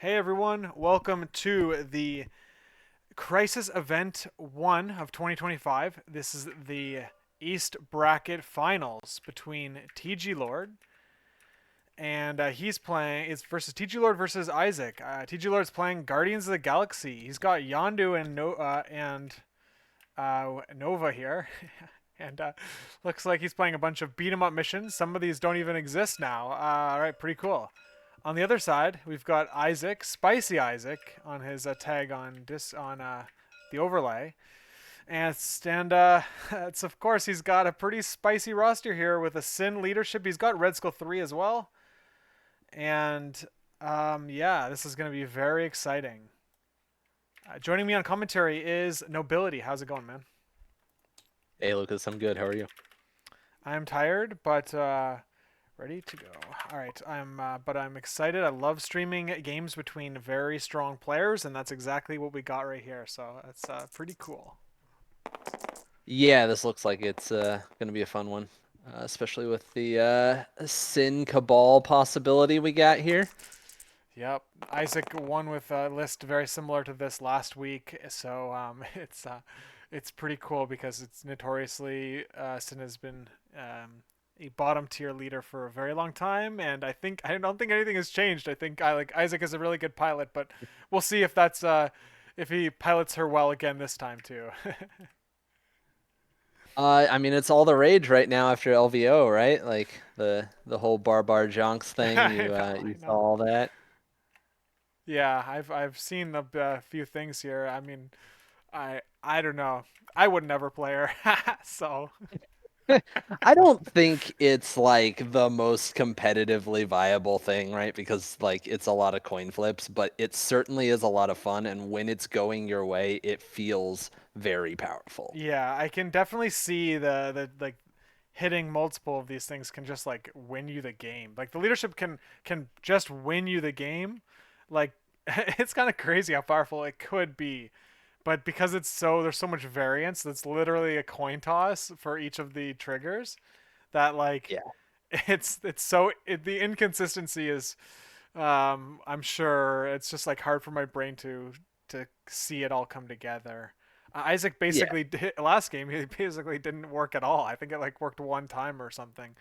Hey everyone, welcome to the Crisis Event 1 of 2025. This is the East Bracket Finals between TGlord and he's playing it's versus TGlord versus Isaac. TGlord's playing Guardians of the Galaxy. He's got Yondu and Nova here. And looks like he's playing a bunch of beat 'em up missions. Some of these don't even exist now. All right, pretty cool. On the other side, we've got Isaac, Spicy Isaac, on his tag on the overlay, and it's of course he's got a pretty spicy roster here with a Sin leadership. He's got Red Skull 3 as well, and yeah, this is going to be very exciting. Joining me on commentary is Nobility. How's it going, man? Hey Lucas, I'm good. How are you? I'm tired, but ready to go. All right, but I'm excited. I love streaming games between very strong players, and that's exactly what we got right here. So that's pretty cool. Yeah, this looks like it's gonna be a fun one, especially with the Sin Cabal possibility we got here. Yep, Isaac won with a list very similar to this last week, so it's pretty cool because it's notoriously Sin has been a bottom tier leader for a very long time, and I don't think anything has changed. I think I like Isaac is a really good pilot, but we'll see if that's if he pilots her well again this time too. I mean, it's all the rage right now after LVO, right? Like the whole Barbar Jonks thing. I You know, you I saw know. all that. Yeah, I've seen a few things here. I mean, I don't know. I would never play her. So I don't think it's like the most competitively viable thing, right? Because like it's a lot of coin flips, but it certainly is a lot of fun, and when it's going your way, it feels very powerful. yeah, I can definitely see the like hitting multiple of these things can just like win you the game. Like the leadership can just win you the game. Like it's kind of crazy how powerful it could be. But because there's so much variance, it's literally a coin toss for each of the triggers that like Yeah. the inconsistency is I'm sure it's just like hard for my brain to see it all come together. Isaac Yeah. basically did, last game he basically didn't work at all. I think it like worked one time or something.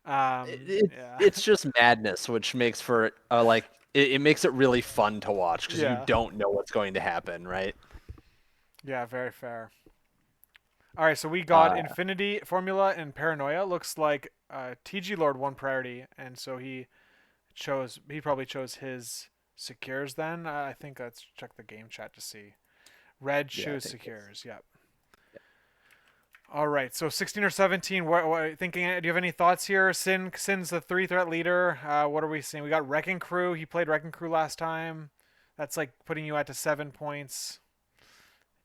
Yeah. It's just madness, which makes for like it makes it really fun to watch because you Yeah. don't know what's going to happen, right? Yeah, very fair. All right, so we got Uh, Infinity Formula and Paranoia. Looks like TG Lord won priority, and so he probably chose his secures then. I think let's check the game chat to see. Red yeah, I shoes think it's secures. Yep. All right, so 16 or 17. What thinking? Do you have any thoughts here? Sin's the three threat leader. What are we seeing? We got Wrecking Crew. He played Wrecking Crew last time. That's like putting you at to 7 points.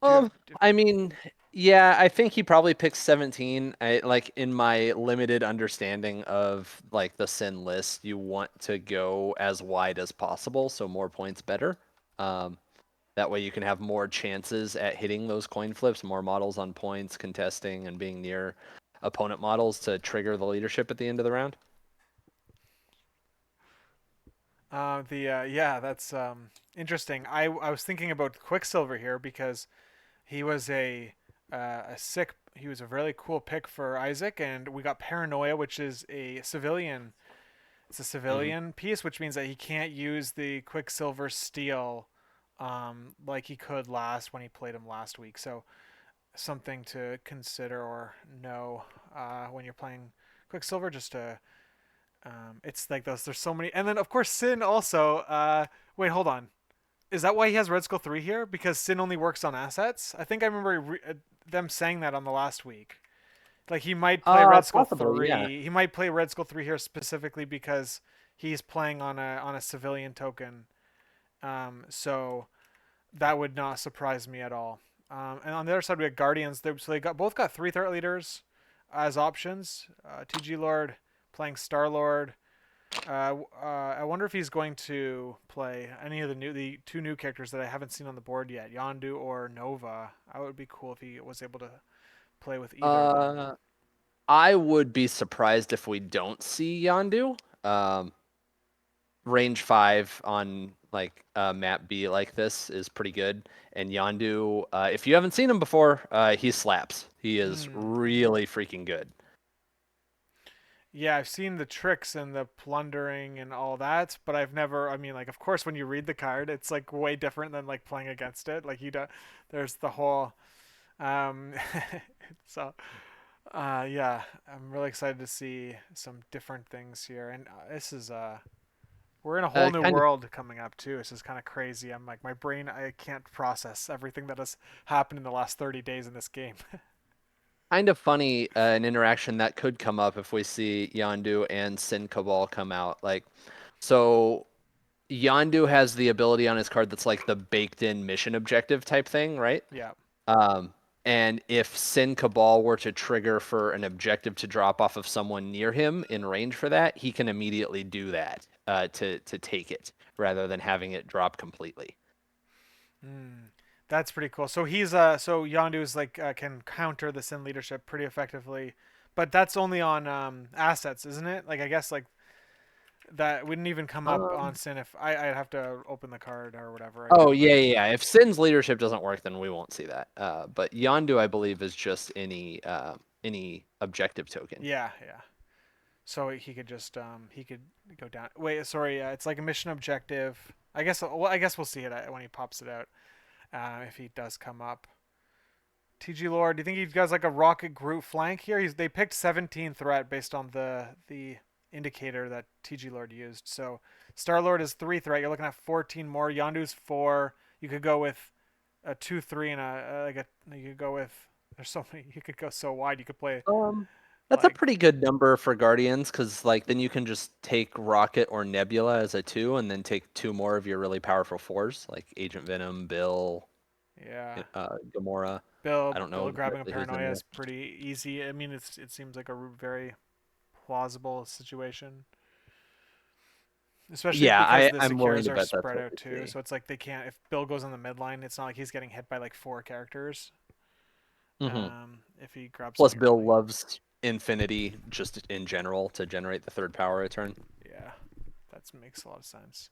Do you have? Um, I mean, yeah, I think he probably picked 17. I like in my limited understanding of like the sin list, you want to go as wide as possible, so more points better. Um, that way you can have more chances at hitting those coin flips, more models on points, contesting, and being near opponent models to trigger the leadership at the end of the round. The Yeah, that's interesting. I was thinking about Quicksilver here because he was a sick. He was a really cool pick for Isaac, and we got Paranoia, which is a civilian. It's a Hmm. civilian piece, which means that he can't use the Quicksilver Steel like he could last when he played him last week. So something to consider or know when you're playing Quicksilver. Just to it's like those. There's so many, and then of course Sin also. Wait, hold on. Is that why he has Red Skull 3 here? Because Sin only works on assets? I think I remember them saying that on the last week. Like he might play Red Skull Possibly, yeah. 3. He might play Red Skull 3 here specifically because he's playing on a civilian token. So that would not surprise me at all. And on the other side, we have Guardians. So they both got three threat leaders as options. TG Lord playing Star Lord. I wonder if he's going to play any of the two new characters that I haven't seen on the board yet, Yondu or Nova. I would be cool if he was able to play with either of them. Uh, I would be surprised if we don't see Yondu. Um, range 5 on like map B like this is pretty good. And Yondu, if you haven't seen him before, he slaps. He is Hmm. really freaking good. Yeah, I've seen the tricks and the plundering and all that, but I've never. I mean, like, of course, when you read the card, it's like way different than like playing against it. Like you do, there's the whole. Um, so, yeah, I'm really excited to see some different things here, and this is we're in a whole new Kind of world coming up too. This is kind of crazy. I'm like, my brain, I can't process everything that has happened in the last 30 days in this game. funny an interaction that could come up if we see Yondu and Sin Cabal come out. Like, so Yondu has the ability on his card that's like the baked in mission objective type thing, right? Yeah. Um, and if Sin Cabal were to trigger for an objective to drop off of someone near him in range for that, he can immediately do that to take it rather than having it drop completely. Hmm. That's pretty cool. So so Yondu is like can counter the Sin leadership pretty effectively, but that's only on assets, isn't it? Like I guess like that wouldn't even come up on Um, Sin if I'd have to open the card or whatever oh again. yeah, But yeah, yeah. If Sin's leadership doesn't work, then we won't see that. But Yondu, I believe, is just any objective token. yeah, yeah. So he could go down. Wait, sorry. It's like a mission objective. I guess I guess we'll see it when he pops it out. If he does come up. TGlord, do you think he does like a rocket Groot flank here? They picked 17 threat based on the indicator that TGlord used. So Star-Lord is 3 threat. You're looking at 14 more. Yondu's 4. You could go with a 2-3 and you could go with there's so many. You could go so wide. You could play Um, that's a like pretty good number for Guardians because like then you can just take Rocket or Nebula as a 2 and then take 2 more of your really powerful 4s like Agent Venom, Bill, yeah. Gamora. I don't know Bill grabbing a exactly who's in paranoia there. is pretty easy. I mean, it seems like a very plausible situation. Especially Yeah, because the I'm willing secures to are bet that's spread what out we too, see. so it's like they can't. If Bill goes on the midline, it's not like he's getting hit by like 4 characters. Hmm. If he grabs Plus, something Bill early, loves Infinity just in general to generate the third power return. yeah, that makes a lot of sense.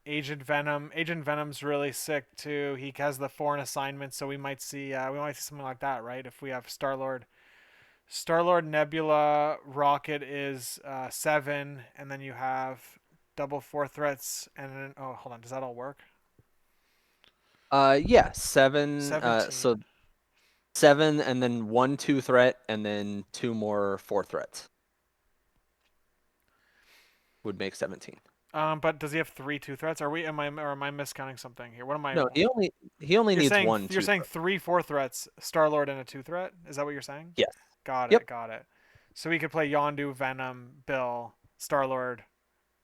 Agent Venom, Agent Venom's really sick too. He has the foreign assignment, so we might see something like that, right? If we have Star Lord, Nebula, Rocket is 7, and then you have double 4 threats, and then oh hold on, does that all work? Yeah, 7. 17. So 7, and then 1 2 threat, and then 2 more 4 threats would make 17. But does he have 3 2 threats? Are we? Am I miscounting something here? What am I? No, he only needs one You're 2 saying threat. 3 4 threats, Star Lord and a 2 threat. Is that what you're saying? Yes. Got Yep. it. Got it. So we could play Yondu, Venom, Bill, Star Lord,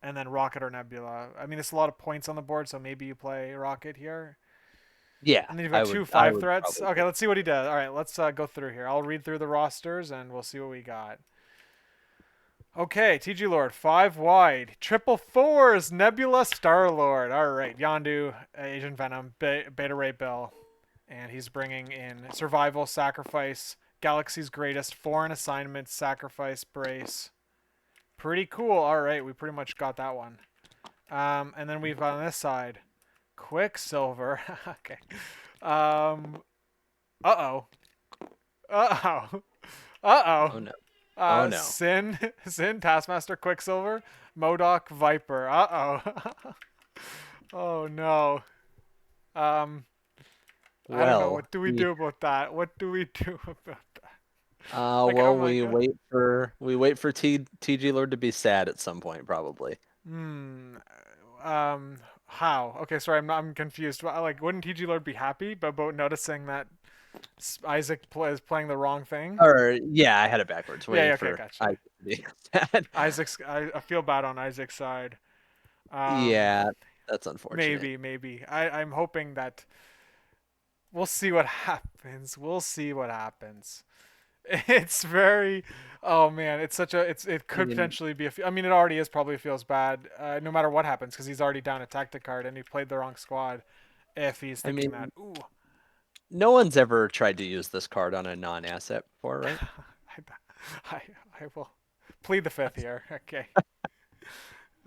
and then Rocket or Nebula. I mean, there's a lot of points on the board, so maybe you play Rocket here. Yeah, And then you've got I two would I five would threats. probably Okay, do let's see what he does. All right, let's go through here. I'll read through the rosters and we'll see what we got. Okay, TGlord, 5 wide. Triple fours, Nebula, Star-Lord. All right, Yondu, Agent Venom, Beta Ray Bill. And he's bringing in Survival, Sacrifice, Galaxy's Greatest, Foreign Assignment, Sacrifice, Brace. Pretty cool. All right, we pretty much got that one. And then we've got on this side, Quicksilver. Okay. Um, uh-oh. Uh-oh. Oh Uh-oh. no. Oh no. Sin, Sin, Taskmaster, Quicksilver, Modoc, Viper. Uh oh. Oh no. Um, I don't know. Well, What do we do about that? What do we do about that? Like I'm well, like, we wait for TG Lord to be sad at some point, probably. hmm. How? Okay, sorry, I'm confused. Like, wouldn't TG Lord be happy about noticing that Isaac is playing the wrong thing? Or yeah, I had it backwards, Yeah, waiting yeah, okay, for gotcha. Isaac to be sad. I feel bad on Isaac's side. Um, Yeah, that's unfortunate. maybe. I'm hoping that we'll see what happens. We'll see what happens. It's very, oh man, it I could mean, potentially be I mean, it already is probably feels bad, no matter what happens, because he's already down a tactic card and he played the wrong squad. If he's I thinking that, mean, ooh, no one's ever tried to use this card on a non-asset before, right? I, I will plead the fifth here. Okay.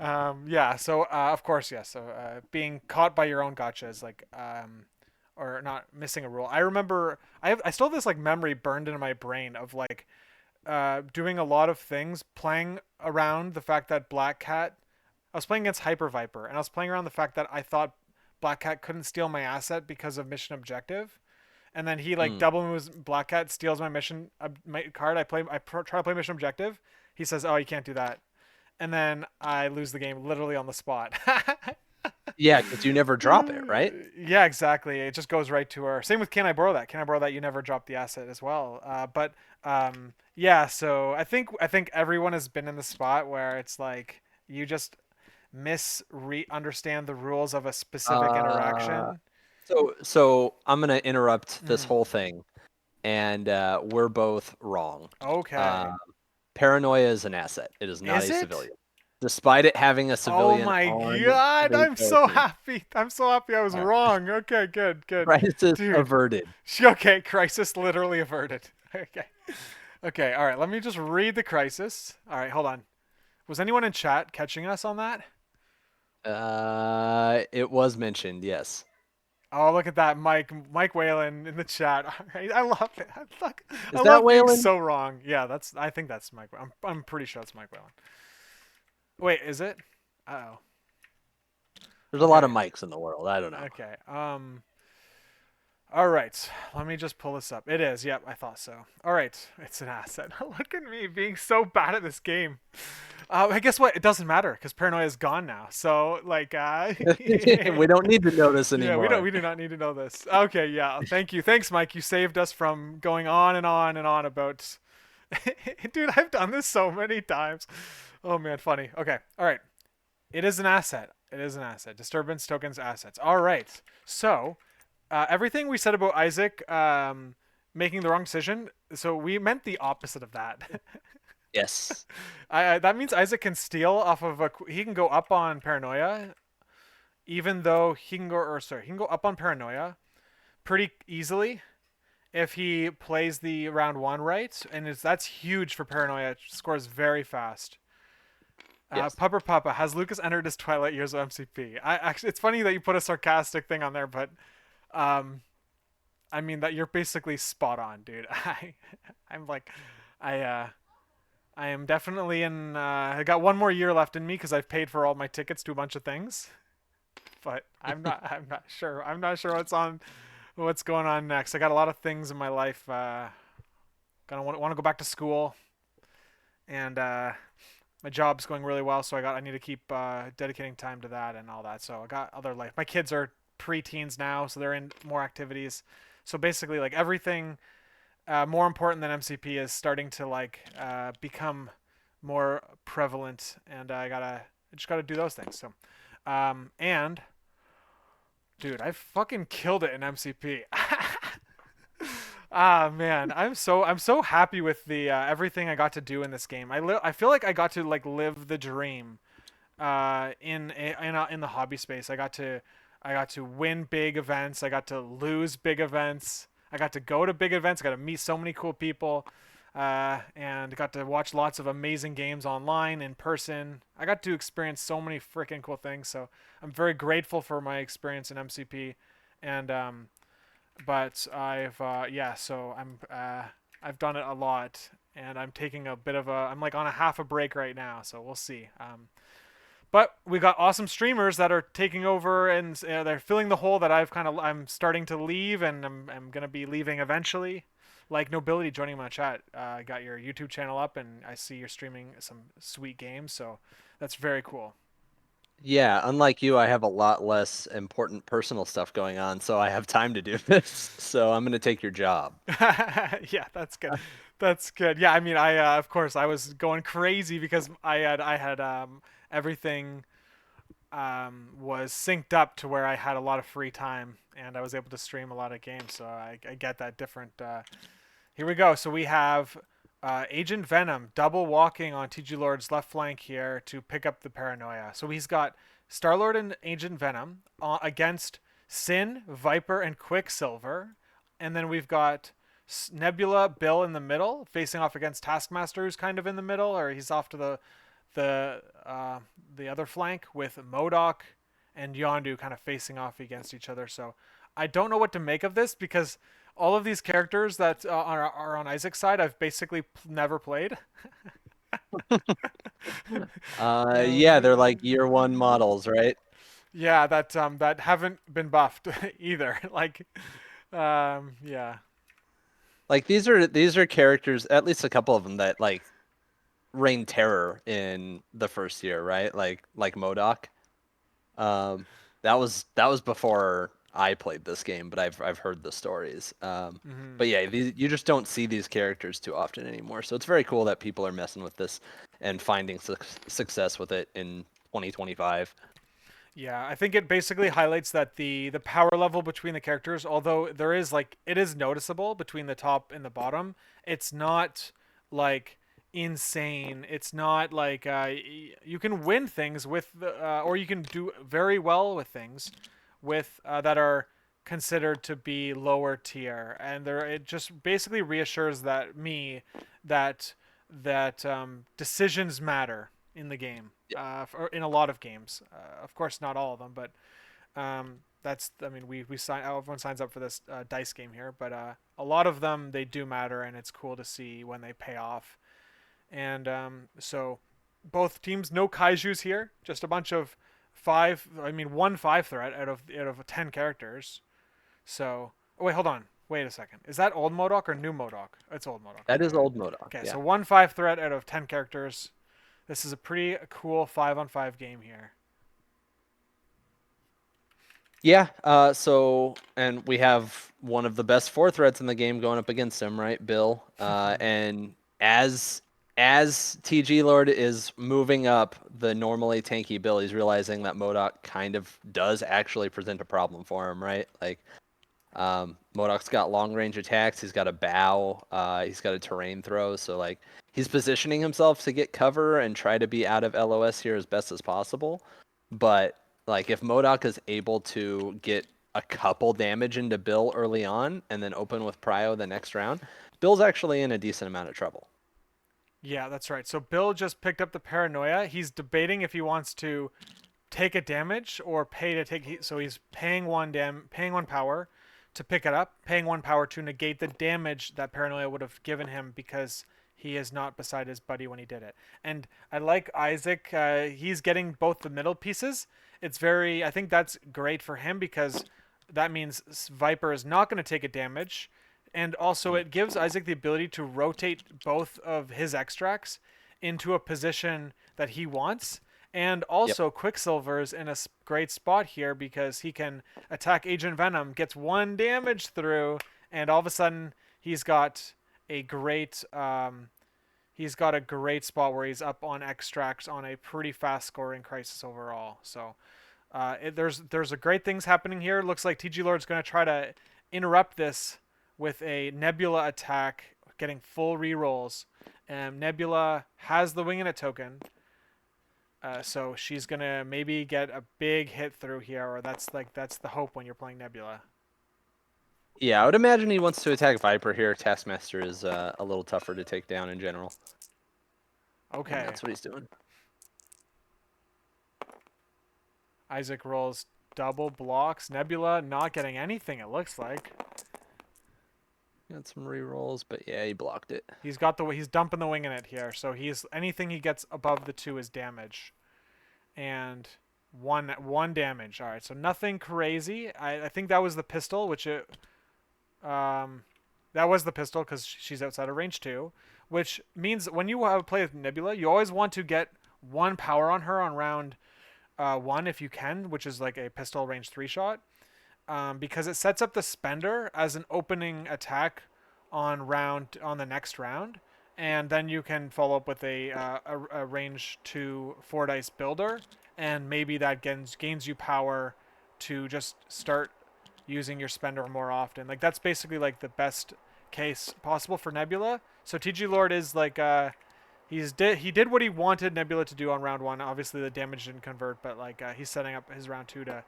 Yeah. So of course, yes. So being caught by your own gotcha is like or not missing a rule. I remember I still have this like memory burned into my brain of like doing a lot of things, playing around the fact that Black Cat. I was playing against Hyper Viper, and I was playing around the fact that I thought Black Cat couldn't steal my asset because of mission objective, and then he like Hmm. double moves Black Cat, steals my my card. Try to play mission objective. He says, "Oh, you can't do that," and then I lose the game literally on the spot. Yeah, because you never drop it, right? Yeah, exactly. It just goes right to her. Same with Can I Borrow That? Can I Borrow That? You never drop the asset as well. But yeah. So I think everyone has been in the spot where it's like you just understand the rules of a specific Uh, interaction. so I'm gonna interrupt this Mm. whole thing, and we're both wrong. Uh, Okay. Paranoia is an asset. It is not Is a it? civilian, despite it having a Oh civilian my on god! the I'm so character. happy. I'm so happy I was All right. wrong. Okay, good, good, Crisis dude. averted. Okay, crisis literally averted. Okay. Okay, all right, let me just read the crisis. All right, hold on. Was anyone in chat catching us on that? It was mentioned, yes. Oh, look at that, Mike Whalen in the chat. All right, I love it. I Is that love being Wayland? so wrong. Yeah, I think that's Mike. I'm pretty sure it's Mike Whalen. Wait, is it? Uh oh. There's a lot of Okay. mics in the world. I don't know. Okay. All right. Let me just pull this up. It is. Yep, I thought so. All right. It's an asset. Look at me being so bad at this game. I guess what? It doesn't matter because paranoia is gone now. So like, We don't need to know this yeah, we don't. anymore. We do not need to know this. Okay. Yeah. Thank you. Thanks, Mike. You saved us from going on and on and on about. Dude, I've done this so many times. Oh man, funny. Okay. All right. It is an asset. It is an asset. Disturbance tokens assets. All right. So everything we said about Isaac making the wrong decision. So we meant the opposite of that. Yes. That means Isaac can steal off of a. He can go up on paranoia, even though he can go. Or sorry, he can go up on paranoia pretty easily if he plays the round one right, and that's huge for paranoia. It scores very fast. Yes. Pupper Papa, has Lucas entered his twilight years of MCP? I actually, it's funny that you put a sarcastic thing on there, but um, I mean that you're basically spot on, dude. I'm like, I I am definitely in. I got one more year left in me because I've paid for all my tickets to a bunch of things, but I'm not. I'm not sure. I'm not sure what's going on next. I got a lot of things in my life. Gonna want to go back to school, and my job's going really well. So I need to keep dedicating time to that and all that. So I got other life. My kids are pre-teens now, so they're in more activities. So basically, like everything more important than MCP is starting to like become more prevalent, and I just gotta do those things. So, and dude, I fucking killed it in MCP. Ah man, I'm so happy with the everything I got to do in this game. I feel like I got to like live the dream in the hobby space. I got to win big events. I got to lose big events. I got to go to big events. I got to meet so many cool people, and got to watch lots of amazing games online in person. I got to experience so many freaking cool things. So I'm very grateful for my experience in MCP, and but yeah. So I've done it a lot, and I'm taking a bit of a. I'm like on a half a break right now. So we'll see. But we got awesome streamers that are taking over, and they're filling the hole that I'm starting to leave, and I'm gonna be leaving eventually. Like Nobility joining my chat. Got your YouTube channel up, and I see you're streaming some sweet games, so that's very cool. Yeah, unlike you, I have a lot less important personal stuff going on, so I have time to do this. So I'm gonna take your job. Yeah, that's good. That's good. Yeah, I mean, of course I was going crazy because I had everything was synced up to where I had a lot of free time and I was able to stream a lot of games. So I get that different. Here we go. So we have Agent Venom double walking on TGlord's left flank here to pick up the paranoia. So he's got Star-Lord and Agent Venom against Sin, Viper, and Quicksilver. And then we've got Nebula, Bill in the middle, facing off against Taskmaster, who's kind of in the middle, or he's off to the other flank with Modok and Yondu kind of facing off against each other. So I don't know what to make of this because all of these characters that are on Isaac's side, I've basically never played. Yeah, they're Uh, like year one models, right? yeah, that haven't been buffed either. Like, yeah. Like these are characters, at least a couple of them that like reign terror in the first year, right? Like Modoc. Um, that was before I played this game, but I've heard the stories. Hmm. But yeah, you just don't see these characters too often anymore. So it's very cool that people are messing with this and finding success with it in 2025. Yeah, I think it basically highlights that the power level between the characters, although there is like it is noticeable between the top and the bottom, it's not like insane. It's not like you can win things with or you can do very well with things with that are considered to be lower tier, and there it just basically reassures that decisions matter in the game, or in a lot of games. Of course, not all of them, but that's I mean we sign everyone signs up for this dice game here, but a lot of them they do matter, and it's cool to see when they pay off. And so both teams no kaiju's here, just a bunch of one 5 threat out of 10 characters. So oh wait, hold on. Wait a second. Is that old Modoc or new Modoc? It's old Modoc. That is Okay. old Modoc, Okay, yeah. so one 5 threat out of 10 characters. This is a pretty cool 5-on-5 game here. Yeah, and we have one of the best four threats in the game going up against him, right, Bill? And as TG Lord is moving up the normally tanky Bill, he's realizing that Modoc kind of does actually present a problem for him, right? Like, Modoc's got long range attacks. He's got a bow. He's got a terrain throw. So like he's positioning himself to get cover and try to be out of LOS here as best as possible. But like if Modoc is able to get a couple damage into Bill early on and then open with Prio the next round, Bill's actually in a decent amount of trouble. Yeah, that's right. So Bill just picked up the paranoia. He's debating if he wants to take a damage or pay to take. So he's paying one power to pick it up, paying one power to negate the damage that paranoia would have given him because he is not beside his buddy when he did it. And I like Isaac. He's getting both the middle pieces. It's very. I think that's great for him because that means Viper is not going to take a damage. And also, Mm. it gives Isaac the ability to rotate both of his extracts into a position that he wants. And Yep. also, Quicksilver's in a great spot here because he can attack Agent Venom, gets one damage through, and all of a sudden he's got a great spot where he's up on extracts on a pretty fast scoring crisis overall. So there's a great things happening here. Looks like TG Lord's going to try to interrupt this with a Nebula attack, getting full rerolls. Nebula has the wing in a token, so she's gonna maybe get a big hit through here, or that's the hope when you're playing Nebula. Yeah, I would imagine he wants to attack Viper here. Taskmaster is a little tougher to take down in general, and Okay, that's what he's doing. Isaac rolls double blocks. Nebula not getting anything. It looks like Got some rerolls, but yeah, he blocked it. he's dumping the wing in it here. So he's anything he gets above the 2 is damage, and one damage. All right, so nothing crazy. I think that was the pistol, which it um that was the pistol because she's outside of range 2, which means when you play with Nebula, you always want to get one power on her on round 1 if you can, which is like a pistol range 3 shot, because it sets up the spender as an opening attack on the next round, and then you can follow up with a range 2 4 dice builder, and maybe that gains you power to just start using your spender more often. Like that's basically like the best case possible for Nebula. So TG Lord is like he did what he wanted Nebula to do on round 1. Obviously the damage didn't convert, but like he's setting up his round 2 to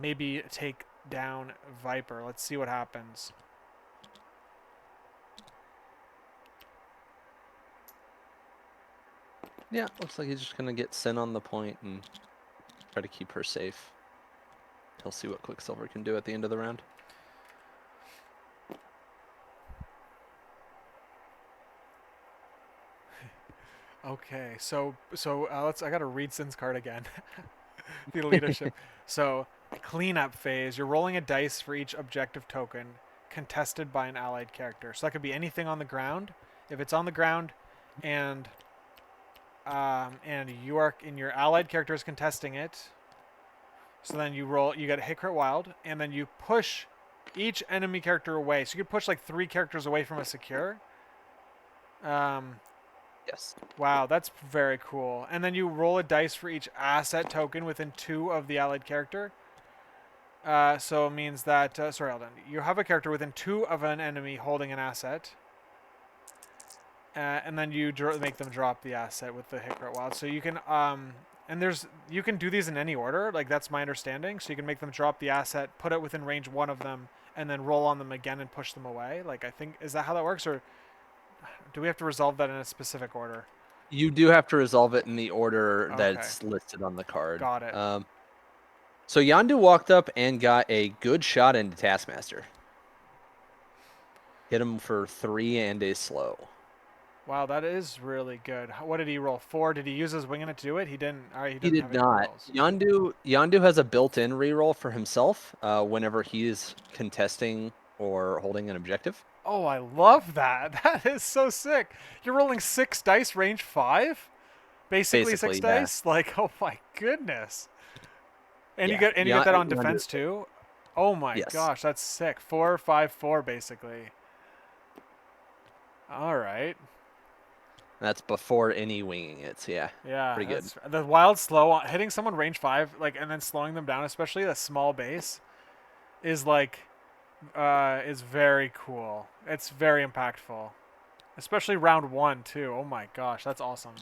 maybe take down Viper. Let's see what happens. Yeah, looks like he's just gonna get Sin on the point and try to keep her safe. He'll see what Quicksilver can do at the end of the round. Okay, so let's. I gotta read Sin's card again. The leadership. So cleanup phase. You're rolling a dice for each objective token contested by an allied character. So that could be anything on the ground. If it's on the ground, and you are and your allied character is contesting it, so then you roll. You get a hit crit wild, and then you push each enemy character away. So you could push like 3 characters away from a secure. Um, Yes. Wow, that's very cool. And then you roll a dice for each asset token within 2 of the allied character. So it means that, sorry, hold on. You have a character within 2 of an enemy holding an asset. And then you make them drop the asset with the hit crit wild. So you can, you can do these in any order. Like, that's my understanding. So you can make them drop the asset, put it within range 1 of them, and then roll on them again and push them away. Like, I think, is that how that works? Or do we have to resolve that in a specific order? You do have to resolve it in the order Okay, that's listed on the card. got it. So Yandu walked up and got a good shot into Taskmaster. Hit him for 3 and a slow. Wow, that is really good. What did he roll? 4? Did he use his wing in it to do it? He didn't. All right, he He doesn't did have any not. rerolls. Yandu has a built-in reroll for himself whenever he is contesting or holding an objective. Oh, I love that. That is so sick. You're rolling 6 dice, range 5? Basically 6 Basically, yeah. dice? Like, oh my goodness. And Yeah. you get that on Yandu, defense too? Oh my yes. gosh, that's sick. 4, 5, 4 basically. All right. That's before any winging it. So yeah, Yeah, pretty good. that's the wild slow hitting someone range 5 like and then slowing them down, especially a small base is like is very cool. It's very impactful. Especially round 1 too. Oh my gosh, that's awesome.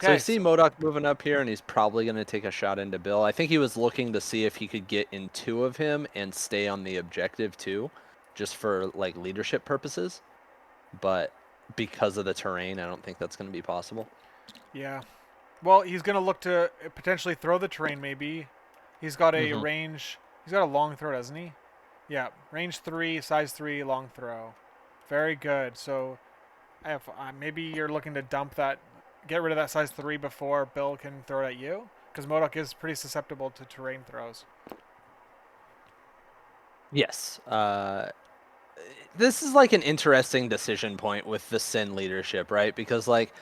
So you Okay, see Modok moving up here, and he's probably going to take a shot into Bill. I think he was looking to see if he could get in 2 of him and stay on the objective too, just for like leadership purposes. But because of the terrain, I don't think that's going to be possible. yeah. Well, he's gonna look to potentially throw the terrain. Maybe he's got a Hmm. range. He's got a long throw, doesn't he? Yeah, range 3, size 3, long throw. Very good. So, if maybe you're looking to dump that, get rid of that size 3 before Bill can throw it at you, because Modok is pretty susceptible to terrain throws. Yes. This is like an interesting decision point with the Sin leadership, right? Because like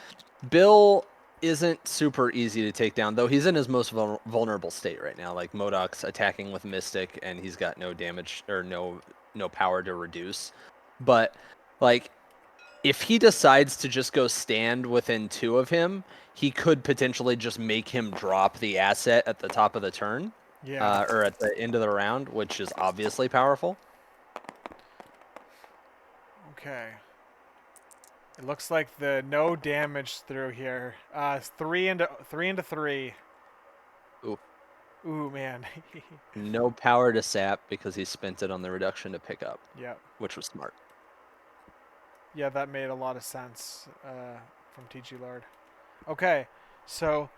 Bill isn't super easy to take down, though he's in his most vulnerable state right now. Like Modok's attacking with Mystic, and he's got no damage or no power to reduce. But like if he decides to just go stand within 2 of him, he could potentially just make him drop the asset at the top of the turn, Yeah. or at the end of the round, which is obviously powerful. Okay. It looks like the no damage through here. 3 into 3. Ooh, Ooh man. no power to sap because he spent it on the reduction to pick up, Yep. which was smart. Yeah, that made a lot of sense from TGlord. Okay, so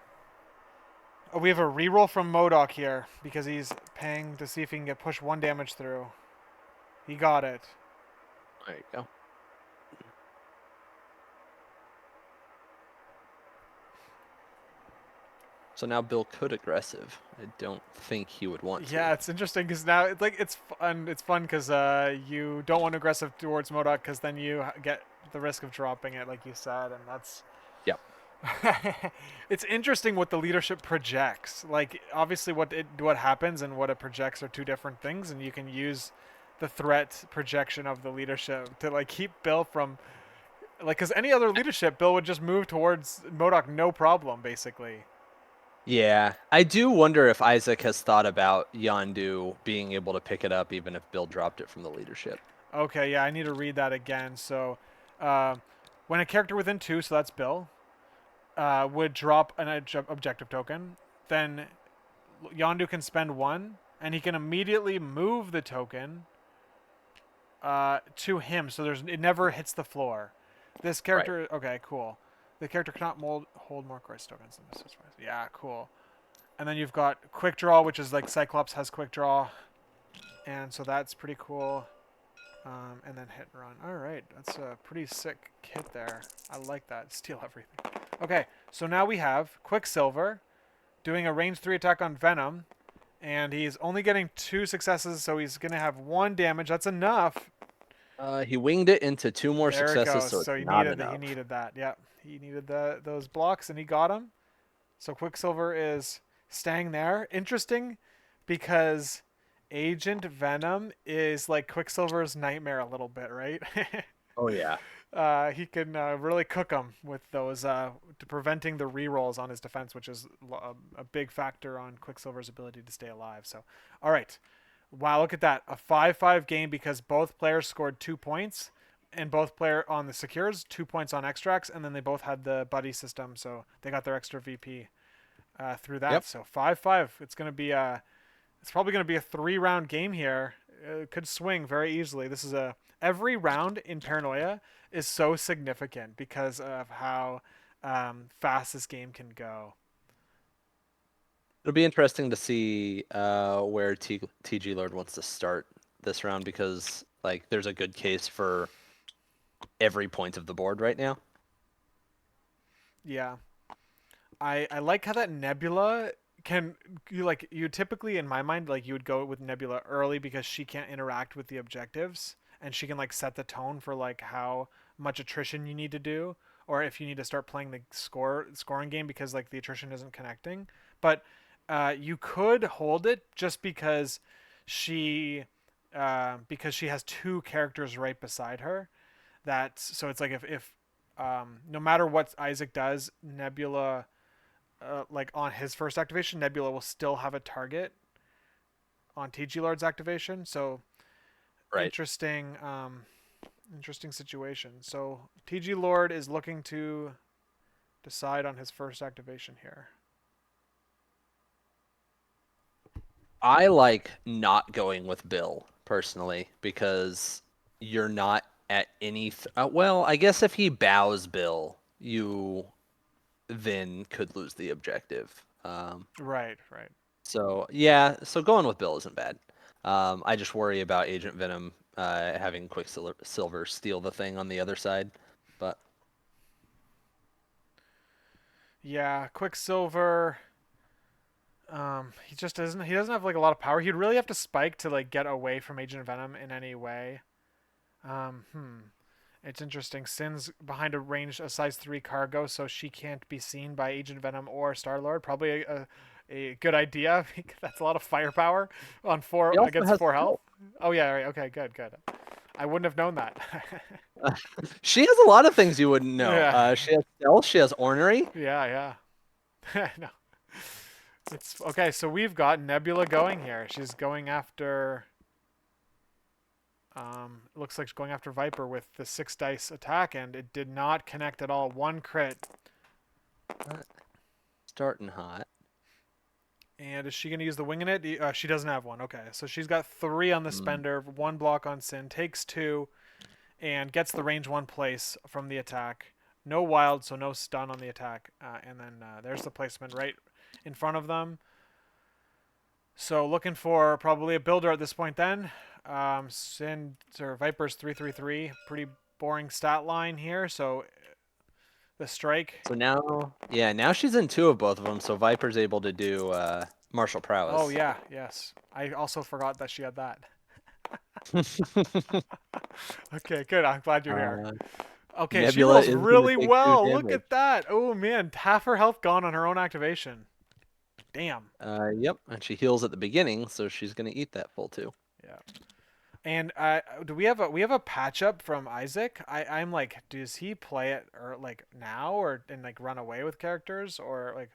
we have a reroll from Modok here because he's paying to see if he can get push 1 damage through. He got it. There you go. So now Bill could aggressive. I don't think he would want to. Yeah, it's interesting because now it's like it's fun. It's fun because you don't want aggressive towards Modok because then you get the risk of dropping it, like you said, and that's Yep. it's interesting what the leadership projects. Like obviously what happens and what it projects are 2 different things, and you can use the threat projection of the leadership to like keep Bill from like because any other leadership, Bill would just move towards Modok no problem, basically. Yeah, I do wonder if Isaac has thought about Yondu being able to pick it up even if Bill dropped it from the leadership. Okay, yeah, I need to read that again. So, uh, when a character within 2, so that's Bill, would drop an objective token, then Yondu can spend 1, and he can immediately move the token to him, so it never hits the floor. This Right. character, okay, cool. The character cannot hold more course tokens than this. Yeah, cool. And then you've got quick draw, which is like Cyclops has quick draw, and so that's pretty cool. And then hit and run. All right, that's a pretty sick kit there. I like that. Steal everything. Okay, so now we have Quicksilver doing a range 3 attack on Venom, and he's only getting 2 successes, so he's gonna have 1 damage. That's enough. He winged it into 2 more There it successes, goes. so it's So not he enough. needed that. Yeah, he needed those blocks, and he got them. So Quicksilver is staying there. Interesting, because Agent Venom is like Quicksilver's nightmare a little bit, right? Oh yeah. He can really cook him with those to preventing the rerolls on his defense, which is a big factor on Quicksilver's ability to stay alive. So, all right, wow, look at that, a 5-5 game because both players scored 2 points, and both player on the secures 2 points on extracts, and then they both had the buddy system, so they got their extra VP through that. Yep. So 5-5. It's probably gonna be a 3-round game here. It could swing very easily. This is a every round in Paranoia is so significant because of how fast this game can go. It'll be interesting to see where TG Lord wants to start this round because like there's a good case for every point of the board right now. Yeah, I like how that Nebula can you typically in my mind like you would go with Nebula early because she can't interact with the objectives and she can like set the tone for like how much attrition you need to do or if you need to start playing the scoring game because like the attrition isn't connecting. But you could hold it just she because she has 2 characters right beside her. That's so it's like if no matter what Isaac does, Nebula like on his first activation, Nebula will still have a target on TG Lord's activation. So Right. interesting, interesting situation. So TG Lord is looking to decide on his first activation here. I like not going with Bill personally because you're not at any. Well, I guess if he bows Bill, you then could lose the objective. Right, right. So yeah, so going with Bill isn't bad. I just worry about Agent Venom having Quicksilver steal the thing on the other side, but Yeah, Quicksilver. He just doesn't. He doesn't have like a lot of power. He'd really have to spike to like get away from Agent Venom in any way. Hmm. It's interesting. Sin's behind a size 3 cargo, so she can't be seen by Agent Venom or Star Lord. Probably a good idea. That's a lot of firepower on he 4 also against has 4 health. stealth. Oh yeah, right. Okay, good, good. I wouldn't have known that. She has a lot of things you wouldn't know. Yeah, She has stealth. She has ornery. yeah, yeah. No, it's okay. So we've got Nebula going here. She's going after. It looks like she's going after Viper with the 6 dice attack, and it did not connect at all. 1 crit. Uh, Starting hot. And is she going to use the wing in it? She doesn't have one. Okay, so she's got 3 on the Mm. spender, 1 block on Sin, takes 2, and gets the range 1 place from the attack. No wild, so no stun on the attack. And then there's the placement right in front of them. So looking for probably a builder at this point then. Sin or Viper's 333. Pretty boring stat line here. So the strike. So now, yeah, now she's in 2 of both of them. So Viper's able to do martial Oh prowess. yeah, yes. I also forgot that she had that. Okay, good. I'm glad you're here. uh, Okay, she Nebula rolls is going to really take 2 well. Look damage. at that. Oh man, half her health gone on her own activation. Damn. Yep, and she heals at the beginning, so she's going to eat that full 2. Yeah. And do we have a patch up from Isaac? I'm like, does he play it or like now or and like run away with characters or like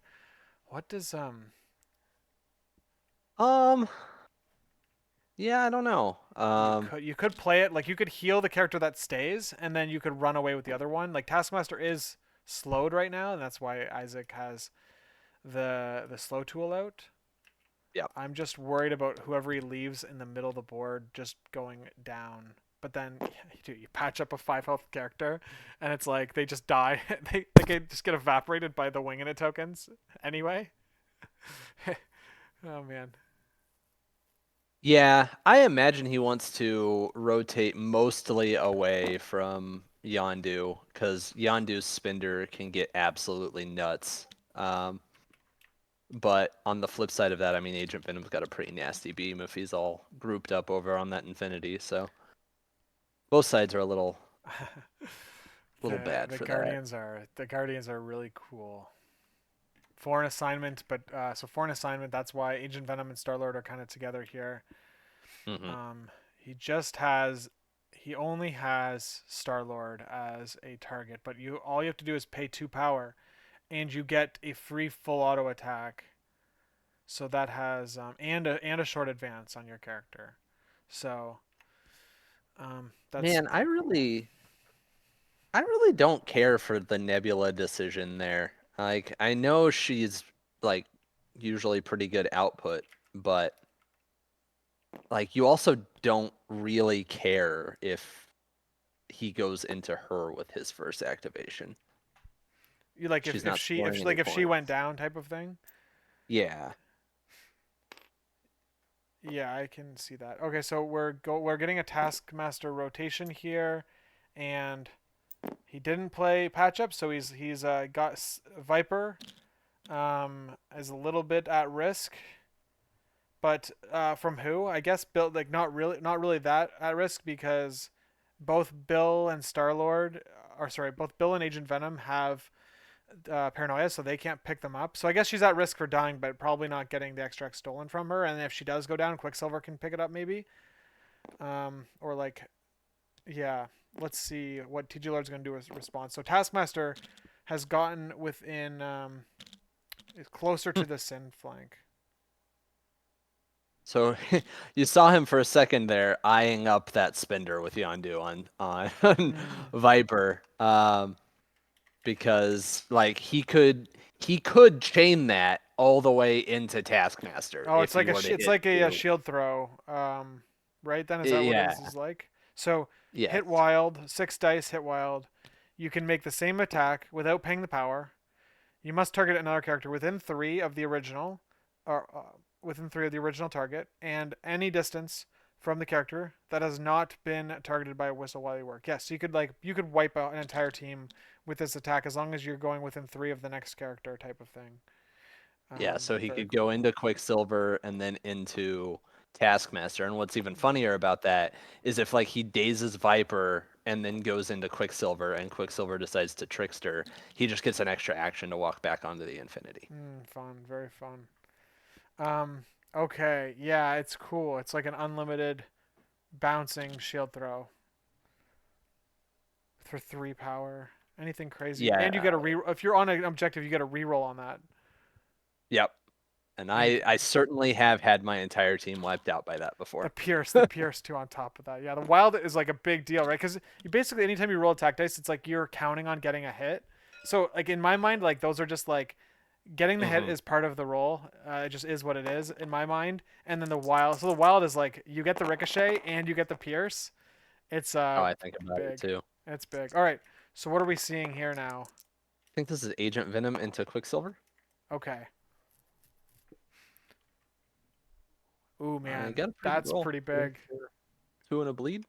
what does Um, yeah, I don't know. you could play it like you could heal the character that stays and then you could run away with the other one. Like Taskmaster is slowed right now and that's why Isaac has the slow tool out. Yeah. I'm just worried about whoever he leaves in the middle of the board just going down. but then dude, you patch up a 5 health character, and it's like they just die. Just get evaporated by the wing in it tokens anyway. Oh man. Yeah, I imagine he wants to rotate mostly away from Yondu because Yondu's spender can get absolutely nuts. Um, but on the flip side of that, I mean, Agent Venom's got a pretty nasty beam if he's all grouped up over on that Infinity. So both sides are a little the bad the for that. Guardians are really cool. Foreign assignment, but so foreign assignment. That's why Agent Venom and Star Lord are kind of together here. Hmm. Um, he just has, he only has Star Lord as a target, but all you have to do is pay 2 power, and you get a free full auto attack. So that has and a short advance on your character. So that's Man, pretty cool. I really don't care for the Nebula decision there. Like, I know she's like usually pretty good output, but like you also don't really care if he goes into her with his first activation. You like She's if not she if scoring she, any like if she went points. down type of thing. Yeah. Yeah, I can see that. Okay, so we're getting a Taskmaster rotation here, and he didn't play patch up, so he's got Viper, is a little bit at risk, but from who? I guess Bill, like not really that at risk because both Bill and Star Lord, or sorry, both Bill and Agent Venom have paranoia, so they can't pick them up. So I guess she's at risk for dying, but probably not getting the extract stolen from her. And if she does go down, Quicksilver can pick it up maybe. Or like, yeah. Let's see what TGlord is going to do as a response. So Taskmaster has gotten within closer to the Sin flank. So you saw him for a second there eyeing up that spender with Yondu on Mm. Viper. Because like he could chain that all the way into Taskmaster Oh, if he were to it's hit like a you. shield throw. Right then is that what Yeah. this is like? So hit Yes. wild, 6 dice, hit wild. You can make the same attack without paying the power. You must target another character within 3 of the original, or within 3 of the original target, and any distance from the character that has not been targeted by a whistle while you work. Yes, you could wipe out an entire team with this attack as long as you're going within 3 of the next character type of thing. Yeah, so he Very could go cool. into Quicksilver and then into Taskmaster. And what's even funnier about that is if like he dazes Viper and then goes into Quicksilver and Quicksilver decides to Trickster, he just gets an extra action to walk back onto the Infinity. Fun, very fun. Um, okay, yeah, it's cool. It's like an unlimited bouncing shield throw for 3 power. Anything crazy, and you Yeah. get a re. If you're on an objective, you get a reroll on that. Yep. And And I certainly have had my entire team wiped out by that before. the Pierce too on top of that. Yeah, the wild is like a big deal, right? Because you basically anytime you roll attack dice, it's like you're counting on getting a hit. So like in my mind, like those are just like getting the hit Hmm. is part of the roll. It just is what it is in my mind. And then the wild, so the wild is like you get the ricochet and you get the Pierce. It's How I think about it big. too. It's big. All right. So what are we seeing here now? I think this is Agent Venom into Quicksilver. Okay. Ooh I man, got a pretty good that's roll. pretty Two big. two and a bleed.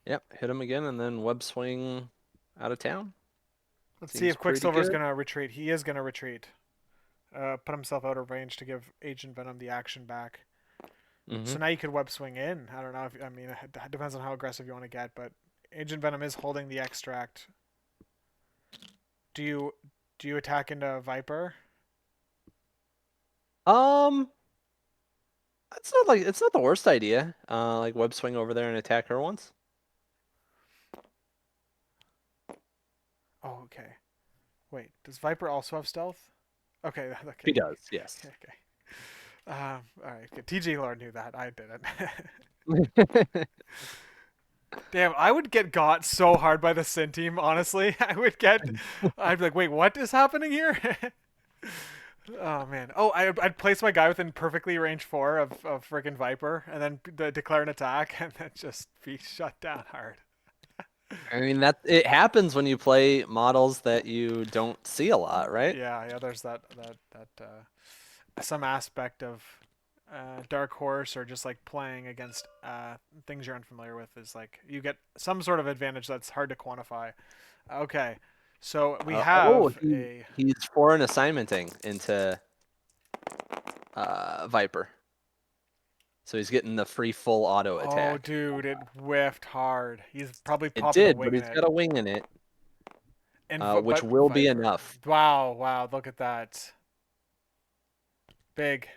Yep, hit him again and then web swing out of town. Let's see Seems if pretty Quicksilver's good. gonna retreat. He is gonna retreat. Put himself out of range to give Agent Venom the action back. Hmm. So now you could web swing in. I don't know. I mean, it depends on how aggressive you want to get, but Agent Venom is holding the extract. Do you do you attack into Viper? Um, it's not the worst idea. Like web swing over there and attack her once. Oh, okay. Wait, does Viper also have stealth? Okay, He okay, does, yes. okay. All right. Good. TG Lord knew that. I didn't. Damn, I would get got so hard by the Sin team, honestly. I'd be like, wait, what is happening here? Oh man. Oh, I'd place my guy within perfectly range 4 of friggin' Viper, and then declare an attack, and then just be shut down hard. I mean that it happens when you play models that you don't see a lot, right? Yeah. There's some aspect of Dark Horse or just like playing against things you're unfamiliar with is like you get some sort of advantage that's hard to quantify. Okay, so we Oh, have a. he's foreign assignmenting into Viper, so he's getting the free full auto Oh, attack. dude, it whiffed hard. He's probably It popping a did, but wing in he's it. got a wing in it, which But will be Viper. enough. Wow, look at that. Big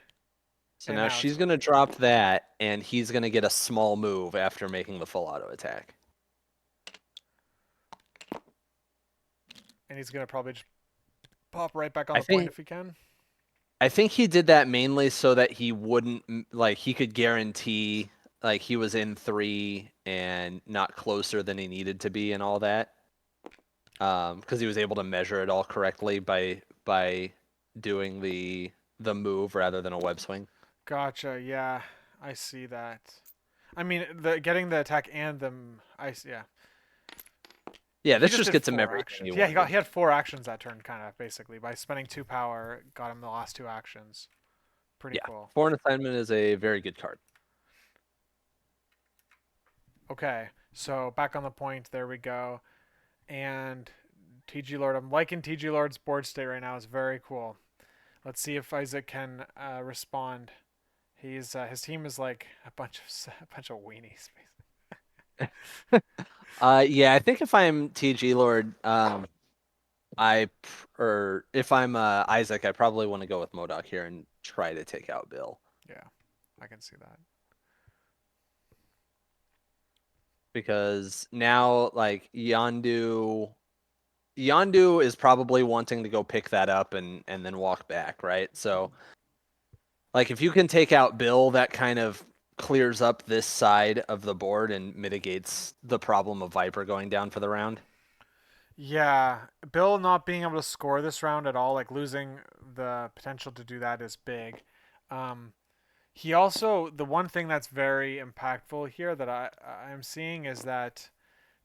So and now out. she's gonna drop that, and he's gonna get a small move after making the full auto attack. And he's gonna probably just pop right back on I the point think if he can. I think he did that mainly so that he wouldn't like he could guarantee like he was in 3 and not closer than he needed to be and all that. Because he was able to measure it all correctly by doing the move rather than a web swing. Gotcha. Yeah, I see that. I mean, the getting the attack and the yeah. Yeah, He this just just did gets him 4 everything actions. you Yeah, wanted. he had 4 actions that turn, kind of basically by spending 2 power, got him the last 2 actions. Pretty Yeah, cool. foreign assignment is a very good card. Okay, so back on the point. There we go. And TG Lord, I'm liking TG Lord's board state right now. It's very cool. Let's see if Isaac can respond. He's his team is like a bunch of weenies. Yeah, I think if I'm TG Lord, or if I'm Isaac, I probably want to go with Modoc here and try to take out Bill Yeah, I can see that. because now like Yondu is probably wanting to go pick that up and then walk back, right? So like if you can take out Bill, that kind of clears up this side of the board and mitigates the problem of Viper going down for the round. Yeah, Bill not being able to score this round at all, like losing the potential to do that is big. Um, he also the one thing that's very impactful here that I'm seeing is that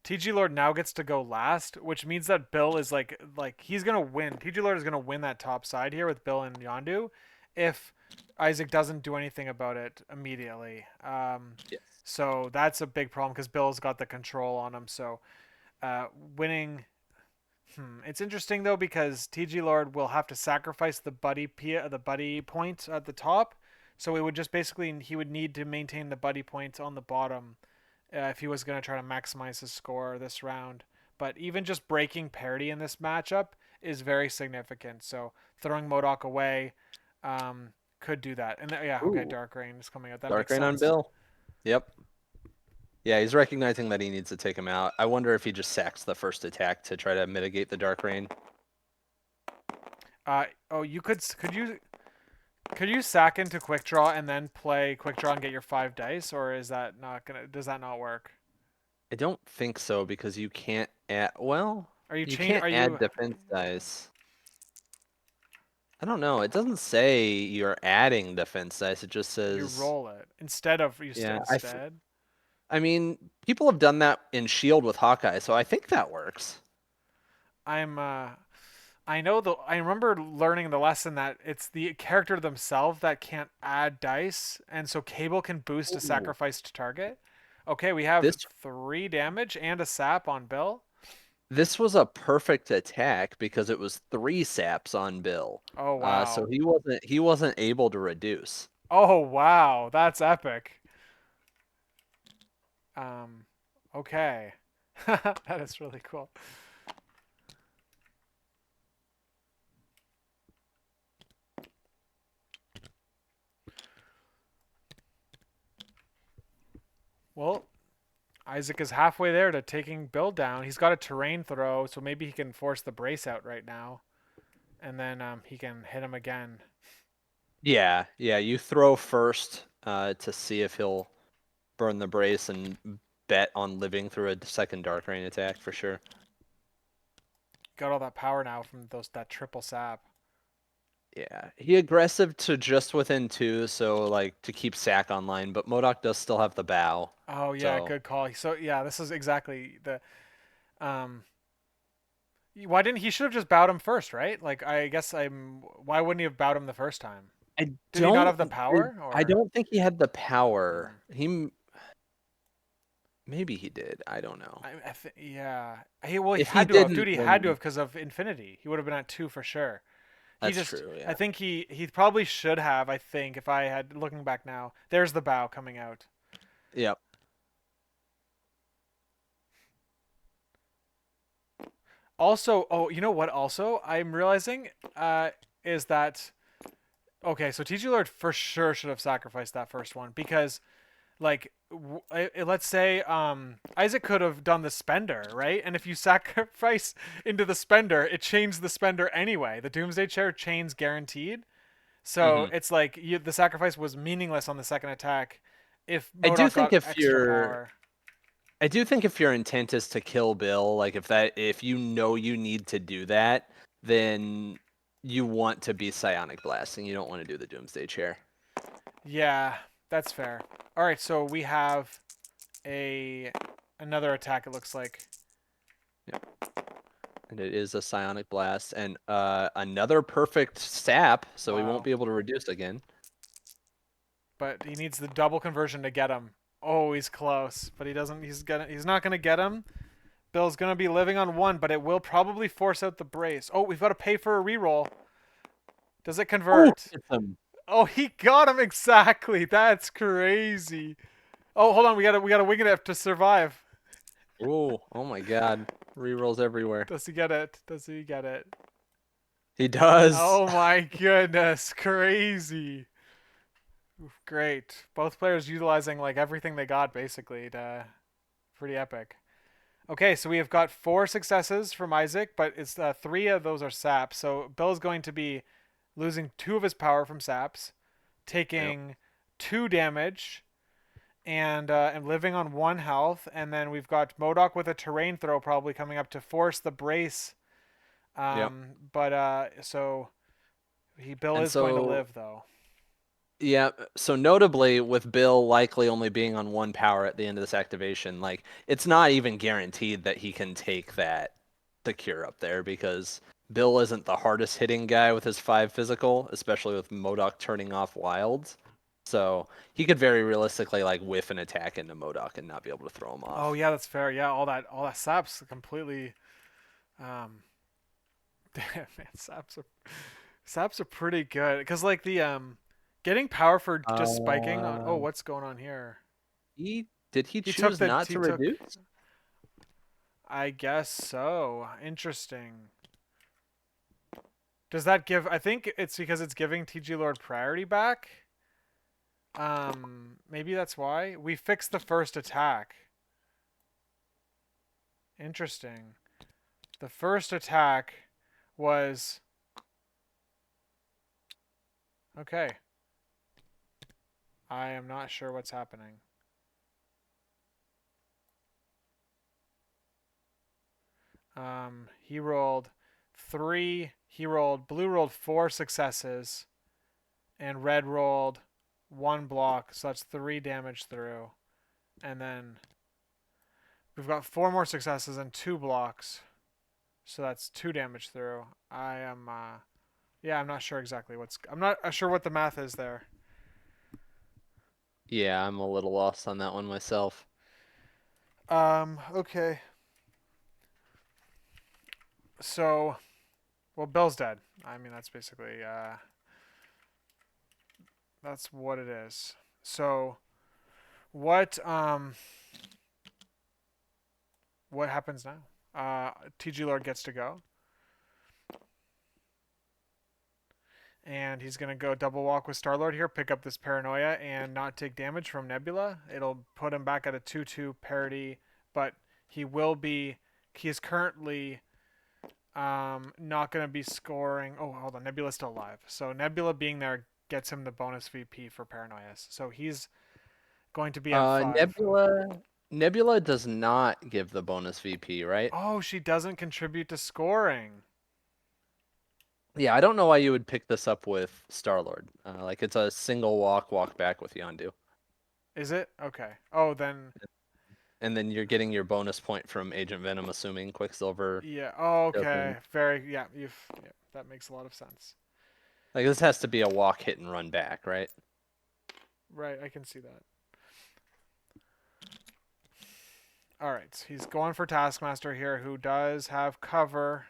TG Lord now gets to go last, which means that Bill is like he's gonna win. TG Lord is gonna win that top side here with Bill and Yondu, if Isaac doesn't do anything about it immediately. Yes. So that's a big problem because Bill's got the control on him. So winning. It's interesting though because TG Lord will have to sacrifice the buddy point at the top, so it would just basically he would need to maintain the buddy point on the bottom if he was going to try to maximize his score this round. But even just breaking parity in this matchup is very significant. So throwing Modoc away could do that. And yeah, okay, Ooh, Dark Rain is coming out. That Dark makes Rain on sense. Bill. Yep. Yeah, he's recognizing that he needs to take him out. I wonder if he just sacks the first attack to try to mitigate the Dark Rain. Oh, could you sack into quick draw and then play quick draw and get your 5 dice, or is that not gonna? Does that not work? I don't think so because you can't add, well, Are you you change? can't Are add you defense dice. I don't know. It doesn't say you're adding defense dice. It just you says, roll it instead of yeah, instead? I mean, people have done that in Shield with Hawkeye, so I think that works. I'm I remember learning the lesson that it's the character themselves that can't add dice, and so Cable can boost a Ooh. sacrificed target. Okay, we have This 3 damage and a sap on Bill. this was a perfect attack because it was 3 saps on Bill. Oh So wow. he wasn't able to reduce. Oh wow, that's epic. Um, okay. That is really cool. Well, Isaac is halfway there to taking Bill down. He's got a terrain throw, so maybe he can force the brace out right now, and then he can hit him again. Yeah, you throw first to see if he'll burn the brace and bet on living through a second Dark Rain attack for sure. Got all that power now from that triple sap. Yeah, he aggressive to just within 2, so like to keep Sack online, but Modok does still have the bow. Oh yeah, So good call. So yeah, this is exactly the um. Why didn't he should have just bowed him first, right? Like I guess I'm. Why wouldn't he have bowed him the first time? I Did he not have don't the power I or? don't think he had the power. Hmm. Maybe he did. I don't know. Yeah. Well, he If he had to have. didn't, Dude, he had to then have because of Infinity. He would have been at 2 for sure. He that's just. true. I Yeah. think he probably should have. I think if I had looking back now, there's the bow coming out. Yep. Also, oh, you know what? Also, I'm realizing is that okay? So TG Lord for sure should have sacrificed that first one because like let's say Isaac could have done the spender, right? And if you sacrifice into the spender, it chains the spender anyway. The Doomsday Chair chains guaranteed. So hmm it's like the sacrifice was meaningless on the second attack if I do Modok think got if extra your power. I do think if your intent is to kill Bill, like if you know you need to do that, then you want to be psionic blasting. You don't want to do the Doomsday Chair. Yeah, that's fair. All right, so we have a another attack. It looks like, Yep. And it is a psionic blast and another perfect sap, so he won't wow. be able to reduce again. But he needs the double conversion to get him. Oh, he's close, but he doesn't. He's not gonna get him. Bill's gonna be living on 1, but it will probably force out the brace. Oh, we've got to pay for a reroll. Does it Oh, convert? it's him. Oh, he got him exactly. That's crazy. Oh, hold on. We gotta wing it to survive. Oh my God. Rerolls everywhere. Does he get it? Does he get it? He does. Oh my goodness, crazy. Oof, great. Both players utilizing like everything they got basically to pretty epic. Okay, so we have got 4 successes from Isaac, but it's 3 of those are saps. So Bill's going to be losing 2 of his power from saps, Yep. taking 2 damage, and living on 1 health. And then we've got Modok with a terrain throw probably coming up to force the brace. Yep. So Bill And is going to so live though. yeah, so notably with Bill likely only being on 1 power at the end of this activation, like it's not even guaranteed that he can take that the cure up there because Bill isn't the hardest hitting guy with his 5 physical, especially with Modok turning off wilds. So he could very realistically like whiff an attack into Modok and not be able to throw him Oh off. yeah, that's fair. Yeah, all that saps completely. Um, damn man, saps are pretty good because like the getting power for just spiking on. Oh, Um, what's going on here? he He took choose the not he to took. reduce? I guess so. Interesting. Does that give? I think it's because it's giving TG Lord priority back. Maybe that's why we fixed the first attack. Interesting. The first attack was okay. I am not sure what's happening. He rolled 3. Blue rolled 4 successes, and red rolled 1 block. So that's 3 damage through. And then we've got 4 more successes and 2 blocks. So that's 2 damage through. Yeah, I'm not sure exactly I'm not sure what the math is there. Yeah, I'm a little lost on that one myself. Okay. So, well, Bill's dead. I mean, that's basically, that's what it is. So, what, um, what happens now? TG Lord gets to go. And he's going to go double walk with Star Lord here, pick up this Paranoia, and not take damage from Nebula. It'll put him back at a 2-2 parity, but he will be. He is currently not going to be scoring. Oh, hold on. Nebula's still alive. So Nebula being there gets him the bonus VP for Paranoias. So he's going to be at 5. Nebula Nebula does not give the bonus VP, right? Oh, she doesn't contribute to scoring. Yeah, I don't know why you would pick this up with Star-Lord. Like it's a single walk back with Yondu. Is it? Okay. Oh, then And then you're getting your bonus point from Agent Venom, assuming Quicksilver yeah. Oh, doesn't. okay. Very yeah. Yeah, that makes a lot of sense. Like this has to be a walk, hit, and run back, right? Right, I can see that. All right, he's going for Taskmaster here, who does have cover.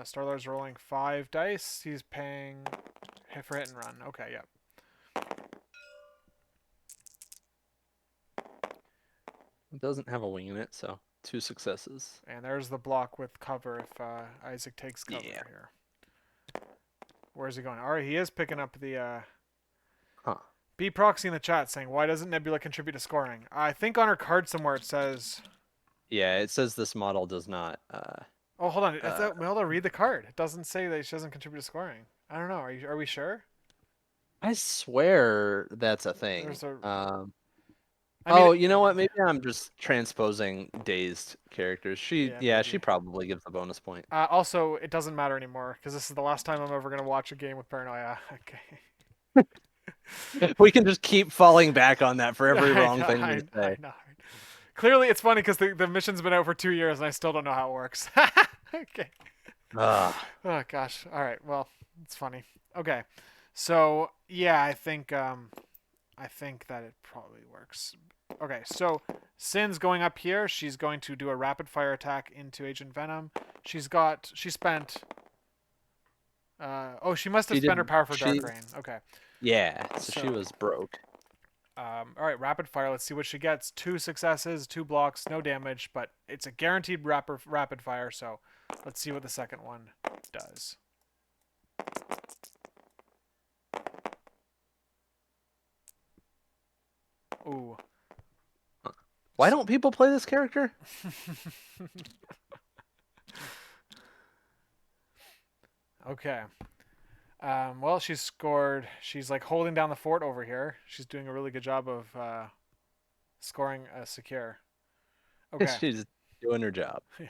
Starlord's rolling 5 dice. He's paying for hit and run. Okay, yeah. It doesn't have a wing in it, so 2 successes. And there's the block with cover if Isaac takes cover Yeah. here. Where's he going? All right, he is picking up the Huh. B proxy in the chat saying, "Why doesn't Nebula contribute to scoring?" I think on her card somewhere it says. Yeah, it says this model does not. Oh, hold on. Uh, Hold on. Read the card. It doesn't say that she doesn't contribute to scoring. I don't know. Are we sure? I swear that's a thing. There's a. I mean, Oh, you know what? Maybe I'm just transposing dazed characters. yeah, Yeah, maybe. she probably gives a bonus point. Also, it doesn't matter anymore because this is the last time I'm ever gonna watch a game with paranoia. Okay. We can just keep falling back on that for every I wrong know. thing we I say. know. Clearly, it's funny because the mission's been out for 2 years and I still don't know how it works. Okay. Ah, Oh gosh. All right. Well, it's funny. Okay. So yeah, I think that it probably works. Okay. So Sin's going up here. She's going to do a rapid fire attack into Agent Venom. She spent. Oh, she must have she spent her did. power for Dark She, Rain. Okay. yeah. So she So was broke. all right, rapid fire. Let's see what she gets. 2 successes, 2 blocks, no damage, but it's a guaranteed rapid fire. So let's see what the second one does. Ooh. Why don't people play this character? Okay. Well, she's scored. She's like holding down the fort over here. She's doing a really good job of scoring a secure. Okay. She's doing her job. Yeah.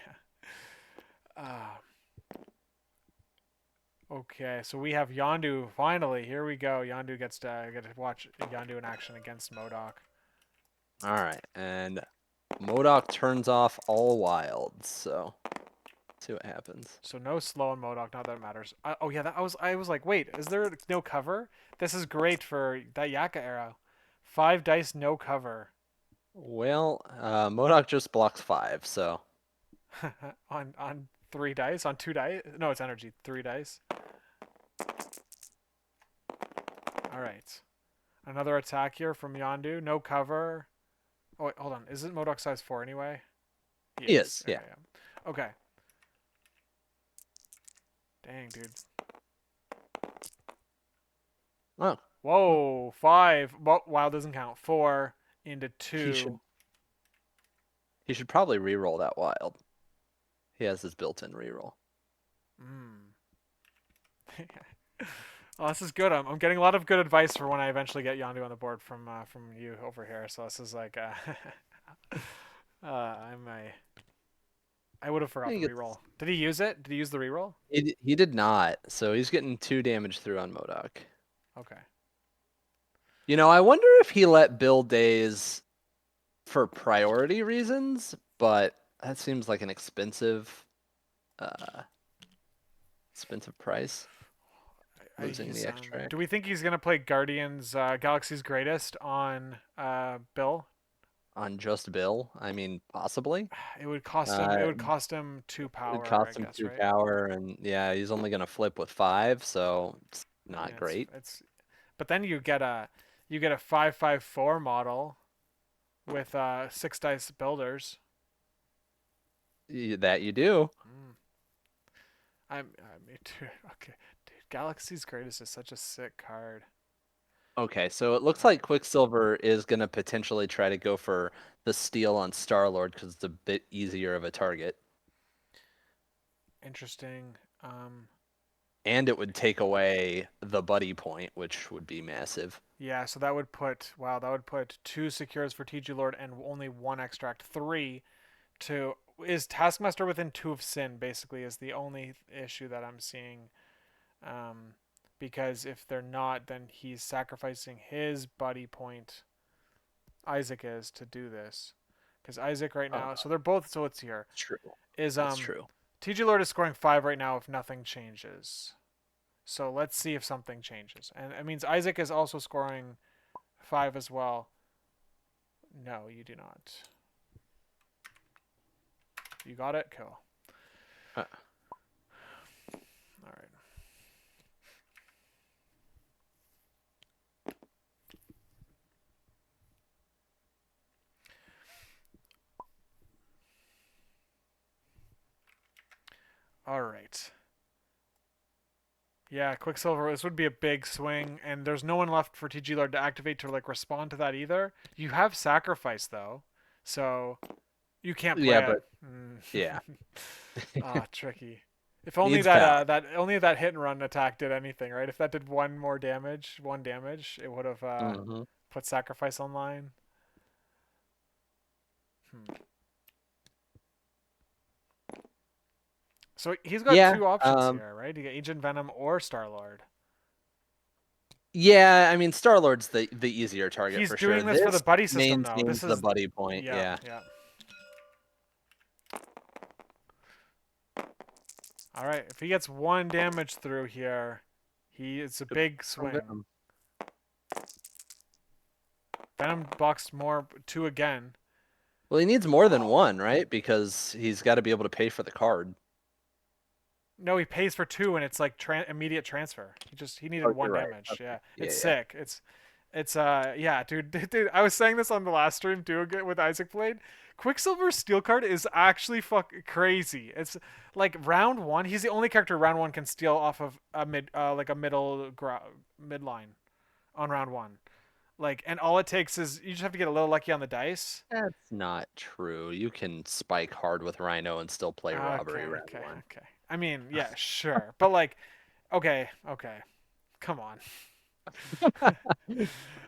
Uh, okay. So we have Yondu. Finally, here we go. Yondu get to watch Yondu in action against Modok. All right, and MODOK turns off all wilds. So see what happens. So no slow on Modok. Not that it matters. Oh yeah, I was like, wait, is there no cover? This is great for that Yaka era. 5 dice, no cover. Well, MODOK just blocks 5, so On 3 dice, on 2 dice. No, it's energy. 3 dice. All right. Another attack here from Yondu. No cover. Oh wait, hold on. Isn't Modok size 4 anyway? He he is. is. Okay, Yeah. yeah. Okay. Dang, dude. Oh, Whoa, 5. Well, wild doesn't count. 4 into he 2. should he should probably re-roll that wild. He has his built-in reroll. Mm. Oh, this is good. I'm getting a lot of good advice for when I eventually get Yondu on the board from you over here. So this is like I would have forgot He the gets reroll. Did he use it? Did he use the reroll? he did not, so he's getting 2 damage through on MODOK. Okay. You know, I wonder if he let Bill Days for priority reasons, but that seems like an uh, expensive price. Losing the Do extract we think he's gonna play Guardians Galaxy's Greatest on Bill? on just Bill. I mean, possibly. It would cost him. It Uh, would cost him two it power, I costs him guess, 2 right? power, and yeah, he's only gonna flip with 5, so it's not Yeah, great. but then you get a 554 model with 6 dice builders. That you do. Mm. Me too. Okay, dude, Galaxy's Greatest is such a sick card. Okay, so it looks All right, like Quicksilver is gonna potentially try to go for the steal on Star-Lord because it's a bit easier of a target. interesting. and it would take away the buddy point, which would be massive. Yeah, so that would put, wow, that would put 2 secures for TGlord and only 1 extract. 3 to, is Taskmaster within 2 of Sin, basically, is the only issue that I'm seeing. Um, because if they're not, then he's sacrificing his buddy point, Isaac is, to do this. Because Isaac right now, so they're both, so it's here, True. is That's true. TGlord is scoring 5 right now if nothing changes. So let's see if something changes. And it means Isaac is also scoring 5 as well. No, you do not. You got it? Cool. Uh, All right. All right. Yeah, Quicksilver, this would be a big swing, and there's no one left for TGlord to activate to like respond to that either. You have Sacrifice though, so you can't yeah, play it. but yeah, Tricky. If only needs that balance. that hit and run attack did anything, right? If that did one damage, it would have Hmm. put Sacrifice online. Hmm. So he's got Yeah, 2 options here, right? You get Agent Venom or Star Lord. yeah. I mean, Star Lord's the easier target He's for sure. doing this for the This buddy system though. maintains This the is, buddy point. yeah, Yeah. yeah. All right, if he gets 1 damage through here, it's a big swing. Venom boxed more 2 again. Well, he needs more than one, right? Because he's got to be able to pay for the card. No, he pays for 2 and it's like immediate transfer. He needed Oh, one you're right. damage. Okay. Yeah, Yeah, it's yeah. sick. It's yeah, dude. I was saying this on the last stream too with Isaac played. Quicksilver's steel card is actually crazy. It's like round 1. He's the only character round 1 can steal off of a like a midline on round 1. Like, and all it takes is you just have to get a little lucky on the dice. That's not true. You can spike hard with Rhino and still play robbery Okay, round okay, one. okay. I mean, yeah, sure, but like, okay, okay, come on.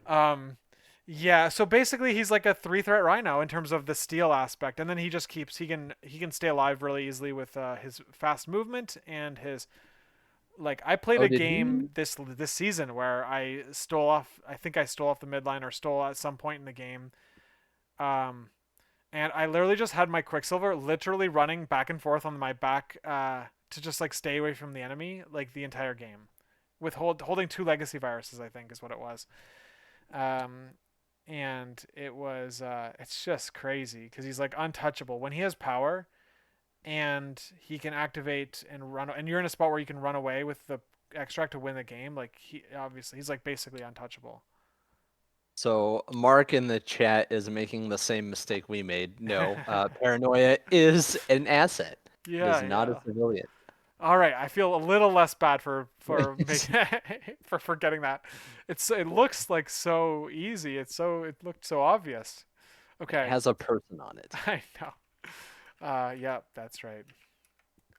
um, yeah. So basically, he's like a 3 threat Rhino in terms of the steal aspect, and then he just keeps he can stay alive really easily with his fast movement and his like. I played Oh, a did he? game this season where I stole off. I think I stole off the midline or stole at some point in the game. Um, and I literally just had my Quicksilver literally running back and forth on my back to just like stay away from the enemy like the entire game, with holding 2 legacy viruses. I think is what it was. Um, and it's just crazy because he's like untouchable when he has power, and he can activate and run. And you're in a spot where you can run away with the extract to win the game. Like he's like basically untouchable. So Mark in the chat is making the same mistake we made. No, paranoia is an asset. It is Yeah, not a yeah. civilian. All right, I feel a little less bad for for forgetting that. It looks like so easy. It looked so obvious. It Okay, has a person on it. I know. Yeah, that's right.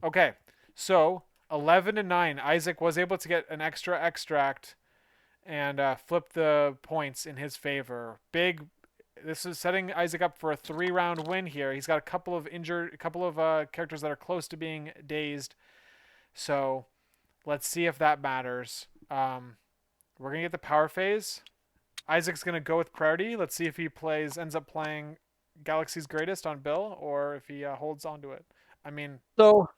Okay, so 11 to 9, Isaac was able to get an extra extract and flip the points in his favor. Big. This is setting Isaac up for a 3-round win here. He's got a couple of characters that are close to being dazed. So let's see if that matters. We're gonna get the power phase. Isaac's gonna go with priority. Let's see if he ends up playing Galaxy's Greatest on Bill, or if he holds on to it. I mean, So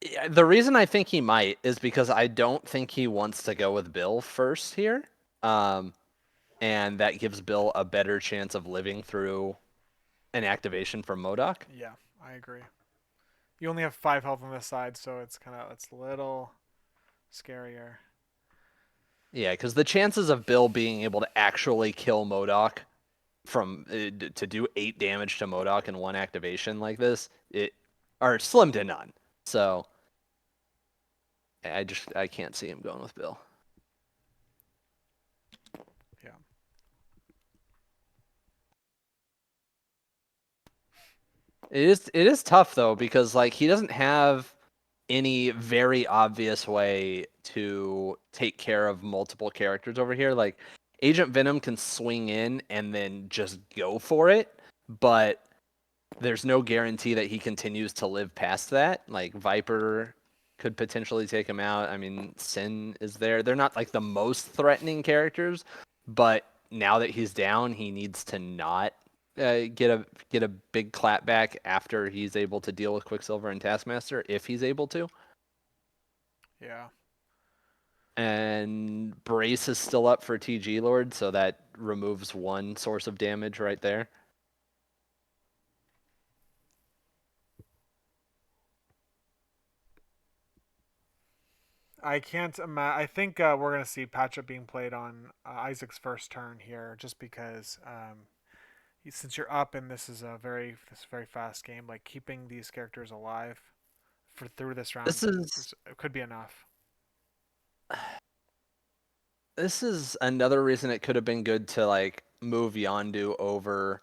yeah, the reason I think he might is because I don't think he wants to go with Bill first here. Um, and that gives Bill a better chance of living through an activation from MODOK. yeah, I agree. You only have 5 health on this side, so it's a little scarier. Yeah, because the chances of Bill being able to actually kill MODOK from to do 8 damage to MODOK in one activation like this, it are slim to none. So I can't see him going with Bill. Yeah. It is tough though because like he doesn't have any very obvious way to take care of multiple characters over here. Like Agent Venom can swing in and then just go for it, but there's no guarantee that he continues to live past that. Like Viper could potentially take him out. I mean, Sin is there. They're not like the most threatening characters, but now that he's down, he needs to not get a big clap back after he's able to deal with Quicksilver and Taskmaster if he's able to. Yeah. And Brace is still up for TGlord, so that removes one source of damage right there. I can't imagine. I think we're gonna see Patchup being played on Isaac's first turn here, just because since you're up and this very fast game, like keeping these characters alive for through this This round is could be enough. this is another reason it could have been good to like move Yondu over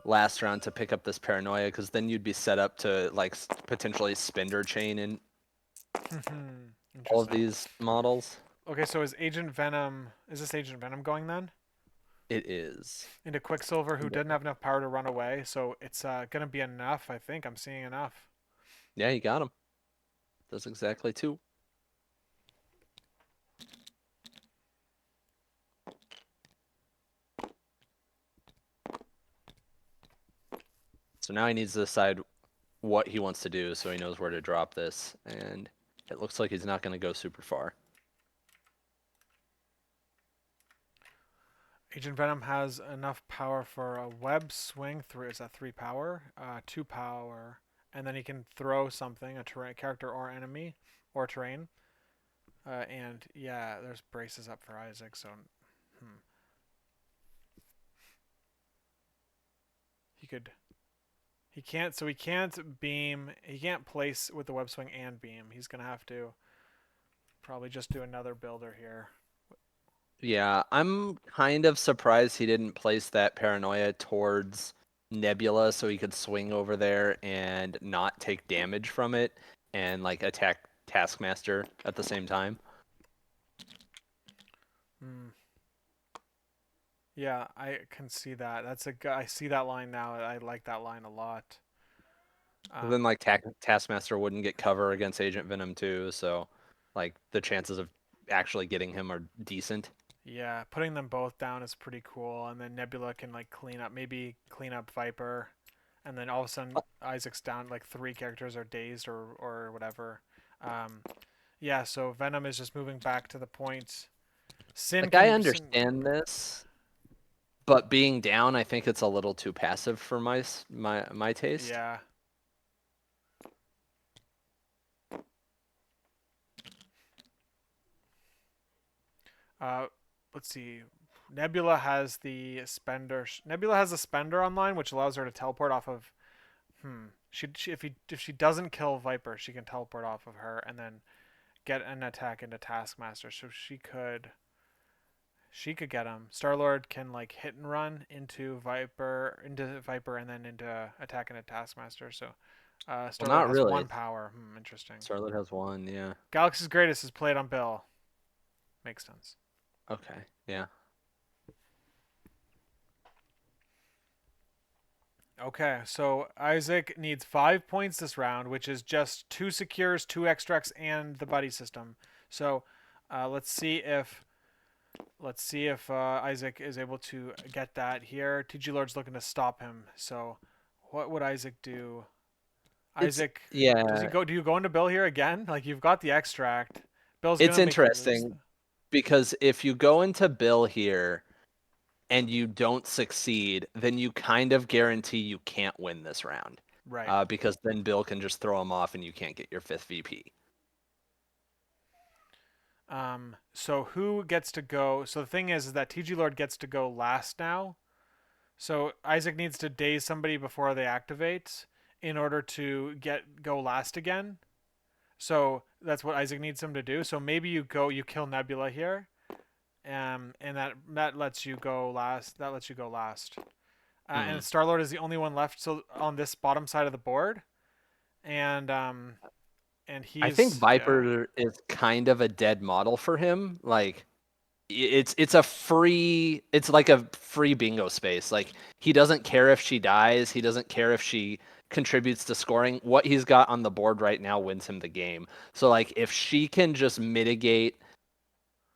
last round to pick up this paranoia, because then you'd be set up to like potentially spender chain in all of Interesting. these models. Okay, so is Agent Venom? Is this Agent Venom going then It is. into Quicksilver, who didn't have enough power to run away? So it's gonna be enough. I think I'm seeing enough. Yeah, you got him. Does exactly two. So now he needs to decide what he wants to do so he knows where to drop this. And it looks like he's not going to go super far. Agent Venom has enough power for a web swing through. Is that 3 power? 2 power, and then he can throw something, a terrain character or enemy, or terrain. And yeah, there's braces up for Isaac. So hmm. he could. He can't. So he can't beam. He can't place with the web swing and beam. He's gonna have to probably just do another builder here. Yeah, I'm kind of surprised he didn't place that paranoia towards Nebula so he could swing over there and not take damage from it and like attack Taskmaster at the same time. Hmm. Yeah, I can see that. I see that line now. I like that line a lot. Then Um, like Taskmaster wouldn't get cover against Agent Venom too, so like the chances of actually getting him are decent. yeah, putting them both down is pretty cool, and then Nebula can like maybe clean up Viper, and then all of a sudden Isaac's down. Like 3 characters are dazed or whatever. Um, yeah, so Venom is just moving back to the point. Like I Sin. understand this, but being down, I think it's a little too passive for my taste. Yeah. Uh, let's see. Nebula has a spender online, which allows her to teleport off of. If she doesn't kill Viper, she can teleport off of her and then get an attack into Taskmaster. So she could get him. Star Lord can like hit and run into Viper, and then into attack into Taskmaster. So Well, Star Lord not has really. 1 power. Interesting. Charlotte has one, yeah. Galaxy's Greatest is played on Bill. Makes sense. Okay, yeah. Okay, so Isaac needs 5 points this round, which is just 2 secures, 2 extracts, and the buddy system. So let's see if Isaac is able to get that here. TG Lord's looking to stop him. So what would Isaac do? It's Isaac, does he yeah, go? Do you go into Bill here again? Like you've got the extract. Bill's it's gonna make you lose. interesting because if you go into Bill here and you don't succeed, then you kind of guarantee you can't win this round. Right. Because then Bill can just throw him off and you can't get your fifth VP. So who gets to go? So the thing is that TG Lord gets to go last now. So Isaac needs to daze somebody before they activate in order to go last again. So that's what Isaac needs him to do. So maybe you kill Nebula here, and that lets you go last. That lets you go last. Hmm. And Star Lord is the only one left. So on this bottom side of the board, and and I think he's yeah, Viper is kind of a dead model for him. Like it's a free it's like a free bingo space. Like he doesn't care if she dies, he doesn't care if she contributes to scoring. What he's got on the board right now wins him the game. So like if she can just mitigate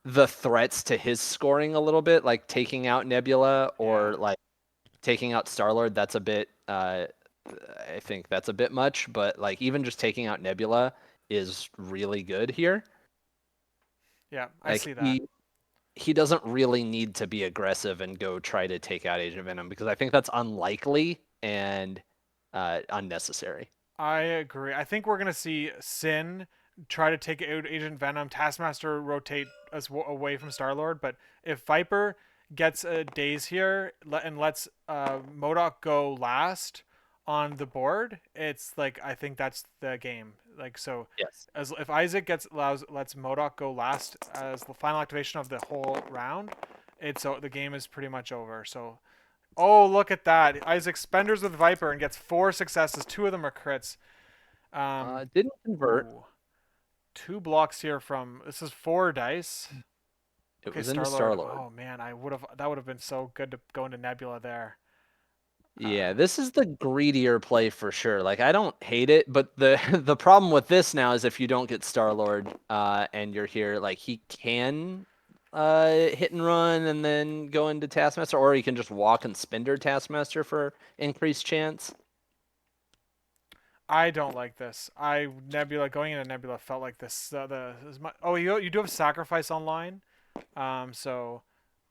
the threats to his scoring a little bit, like taking out Nebula yeah, or like taking out Star-Lord, that's a bit I think that's a bit much, but like even just taking out Nebula is really good here. yeah. I Like see that. he doesn't really need to be aggressive and go try to take out Agent Venom because I think that's unlikely and unnecessary. I agree. I think we're gonna see Sin try to take out Agent Venom, Taskmaster rotate us away from Star Lord. But if Viper gets a daze here and lets Modok go last on the board, it's like I think that's the game. Like so, Yes. as if Isaac lets Modok go last as the final activation of the whole round, it's so the game is pretty much over. So oh, look at that. Isaac spenders with Viper and gets 4 successes. 2 of them are crits. Didn't convert. Ooh. 2 blocks here from this is 4 dice. It Okay, was into Star Star Lord. Lord. Oh man, I would have that would have been so good to go into Nebula there. Yeah, Um, this is the greedier play for sure. Like I don't hate it, but the the problem with this now is if you don't get Star Lord and you're here, like he can hit and run and then go into Taskmaster, or he can just walk and spender Taskmaster for increased chance. I don't like this. I Nebula going into Nebula felt like this. Oh, you do have sacrifice online. So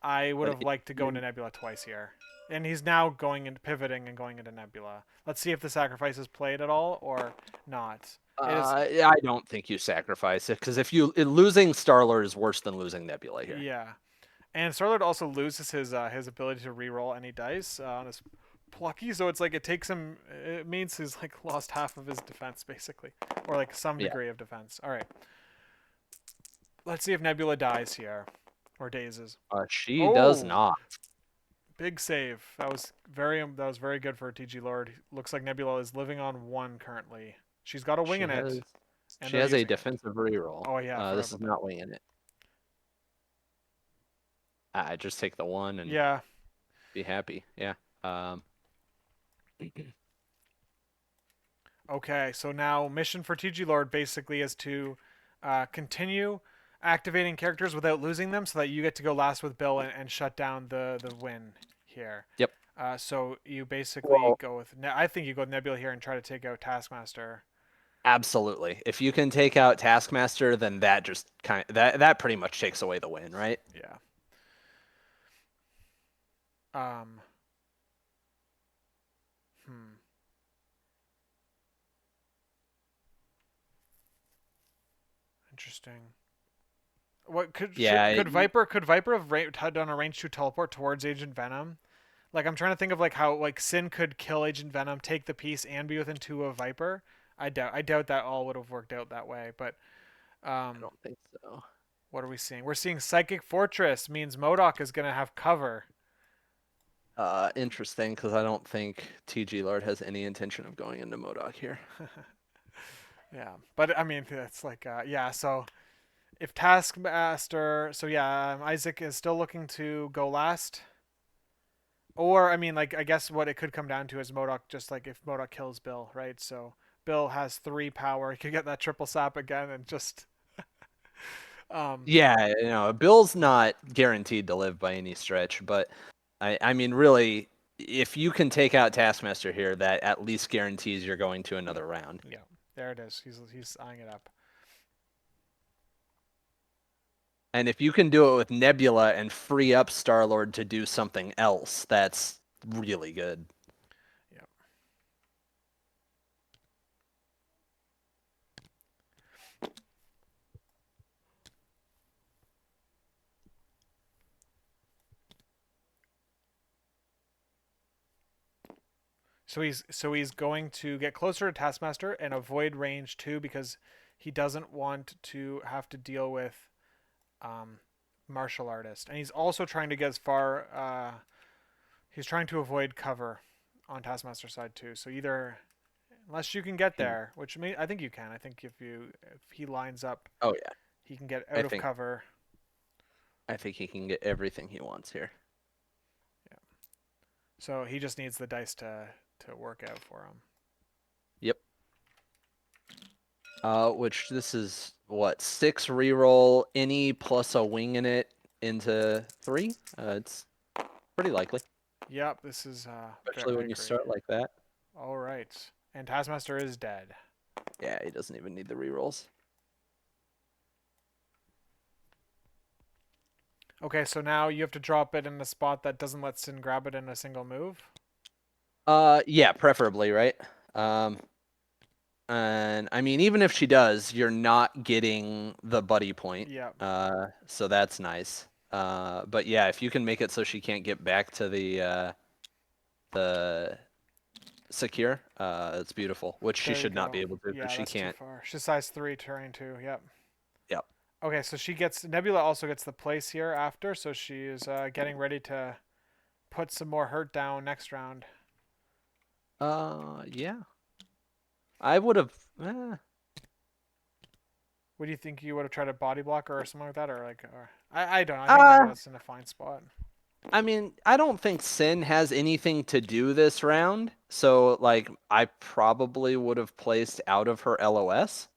I would But have liked to go into Nebula twice here. And he's now going into pivoting and going into Nebula. Let's see if the sacrifice is played at all or not. It is, I don't think you sacrifice it because if you losing Star Lord is worse than losing Nebula here. yeah. And Starlord also loses his ability to reroll any dice on his plucky, so it's like it takes him. It means he's like lost half of his defense basically, or like some Yeah, degree of defense. All right, let's see if Nebula dies here, or dazes. she does Oh, not. big save. That was very good for TG Lord. Looks like Nebula is living on 1 currently. She's got a wing She in has it, and she they're has a using it. defensive reroll. Oh yeah, I forgot This is about that. not winging it. I just take the one and Yeah. be happy. Yeah. Um, Okay, so now mission for TG Lord basically is to continue activating characters without losing them, so that you get to go last with Bill and shut down the win here. yep. So you basically Well, go with I think you go with Nebula here and try to take out Taskmaster. absolutely. If you can take out Taskmaster, then that just that pretty much takes away the win, right? Yeah. Um. Hmm. Interesting. What Yeah. could Viper have done a range 2 teleport towards Agent Venom? Like I'm trying to think of like how like Sin could kill Agent Venom, take the piece, and be within 2 of Viper. I doubt that all would have worked out that way. But I um, don't think so. what are we seeing? We're seeing Psychic Fortress means Modok is gonna have cover. Interesting, because I don't think TG Lord has any intention of going into Modok here. Yeah, but I mean it's like yeah. So if Taskmaster, so yeah, Isaac is still looking to go last. Or I mean, like I guess what it could come down to is Modok. Just like if Modok kills Bill, right? So Bill has 3 power. He could get that triple sap again and just um Yeah, Bill's not guaranteed to live by any stretch, but I mean, really, if you can take out Taskmaster here, that at least guarantees you're going to another round. yeah, there it is. He's eyeing it up. And if you can do it with Nebula and free up Star Lord to do something else, that's really good. Yeah. So he's going to get closer to Taskmaster and avoid range 2 because he doesn't want to have to deal with um, martial artist, and he's also trying to get as far. He's trying to avoid cover on Taskmaster's side too. So either unless you can get He, there, which I think you can. I think if he lines up, oh yeah, he can get I out of think cover. I think he can get everything he wants here. Yeah. So he just needs the dice to work out for him. Yep. Which this is what 6 reroll any plus a wing in it into 3. It's pretty likely, Yep, this is especially I when you agree. start like that. All right, and Taskmaster is dead. Yeah, he doesn't even need the rerolls. Okay, so now you have to drop it in a spot that doesn't let Sin grab it in a single move. Yeah, preferably, right? Um, and I mean, even if she does, you're not getting the buddy point. Yep. So that's nice. But yeah, if you can make it so she can't get back to the secure, it's beautiful. Which she There you should not go. be able to because Yeah, she that's too can't. far. She's size 3, terrain 2. Yep. Yep. Okay, so she gets Nebula also gets the place here after, so she is getting ready to put some more hurt down next round. Yeah. I would have. What do you think you would have tried a body blocker or something like that, or I don't know. I think Uh, Nebula's in a fine spot. I mean, I don't think Sin has anything to do this round, so like I probably would have placed out of her LOS.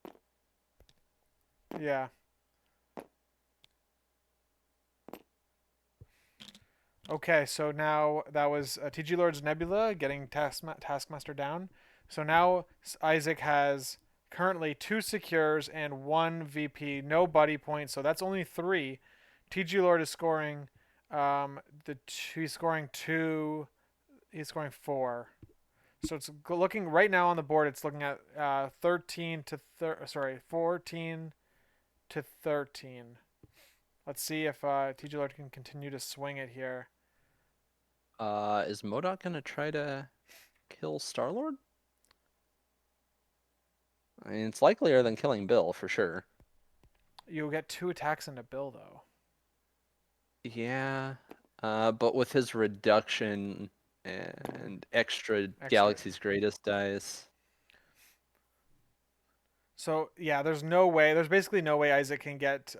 Yeah. Okay, so now that was TGlord's Nebula getting Taskmaster down. So now Isaac has currently 2 secures and 1 VP, no buddy point, so that's only 3. TGlord is scoring he's scoring 2, he's scoring 4. So it's looking right now on the board. It's looking at 14 to 13. Let's see if TGlord can continue to swing it here. Is MODOK gonna try to kill Star-Lord? I mean, it's likelier than killing Bill for sure. You'll get 2 attacks into Bill though. Yeah, but with his reduction and extra Extra. Galaxy's Greatest dice, So yeah, there's no way. There's basically no way Isaac can get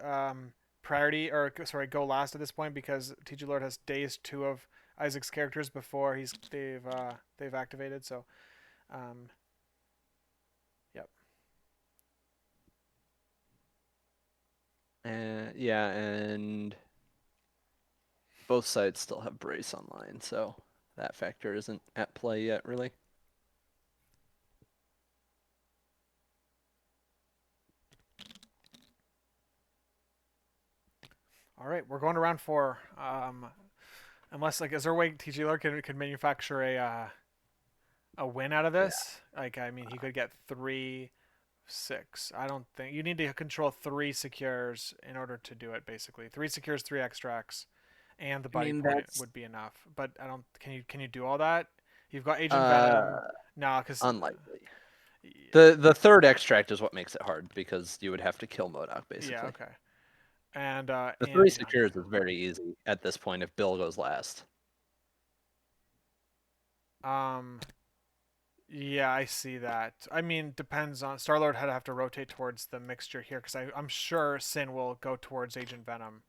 priority or sorry go last at this point because TGlord has dazed 2 of Isaac's characters before they've activated. So um, yep. and yeah, and both sides still have Brace online, so that factor isn't at play yet, really. All right, we're going to round 4. Unless is there a way TGlord can manufacture a win out of Yeah. this? Like I mean, he could get 3, 6. I don't think you need to control 3 secures in order to do it. Basically, 3 secures, 3 extracts, and the I buddy mean, point that's would be enough. But I don't. Can you do all that? You've got Agent Venom. uh No, because unlikely. yeah, The third extract is what makes it hard because you would have to kill MODOK yeah, basically. okay. And The and 3 yeah, secures is very easy at this point if Bill goes last. um, yeah, I see that. I mean, depends on Star-Lord had to have to rotate towards the mixture here because I'm sure Sin will go towards Agent Venom.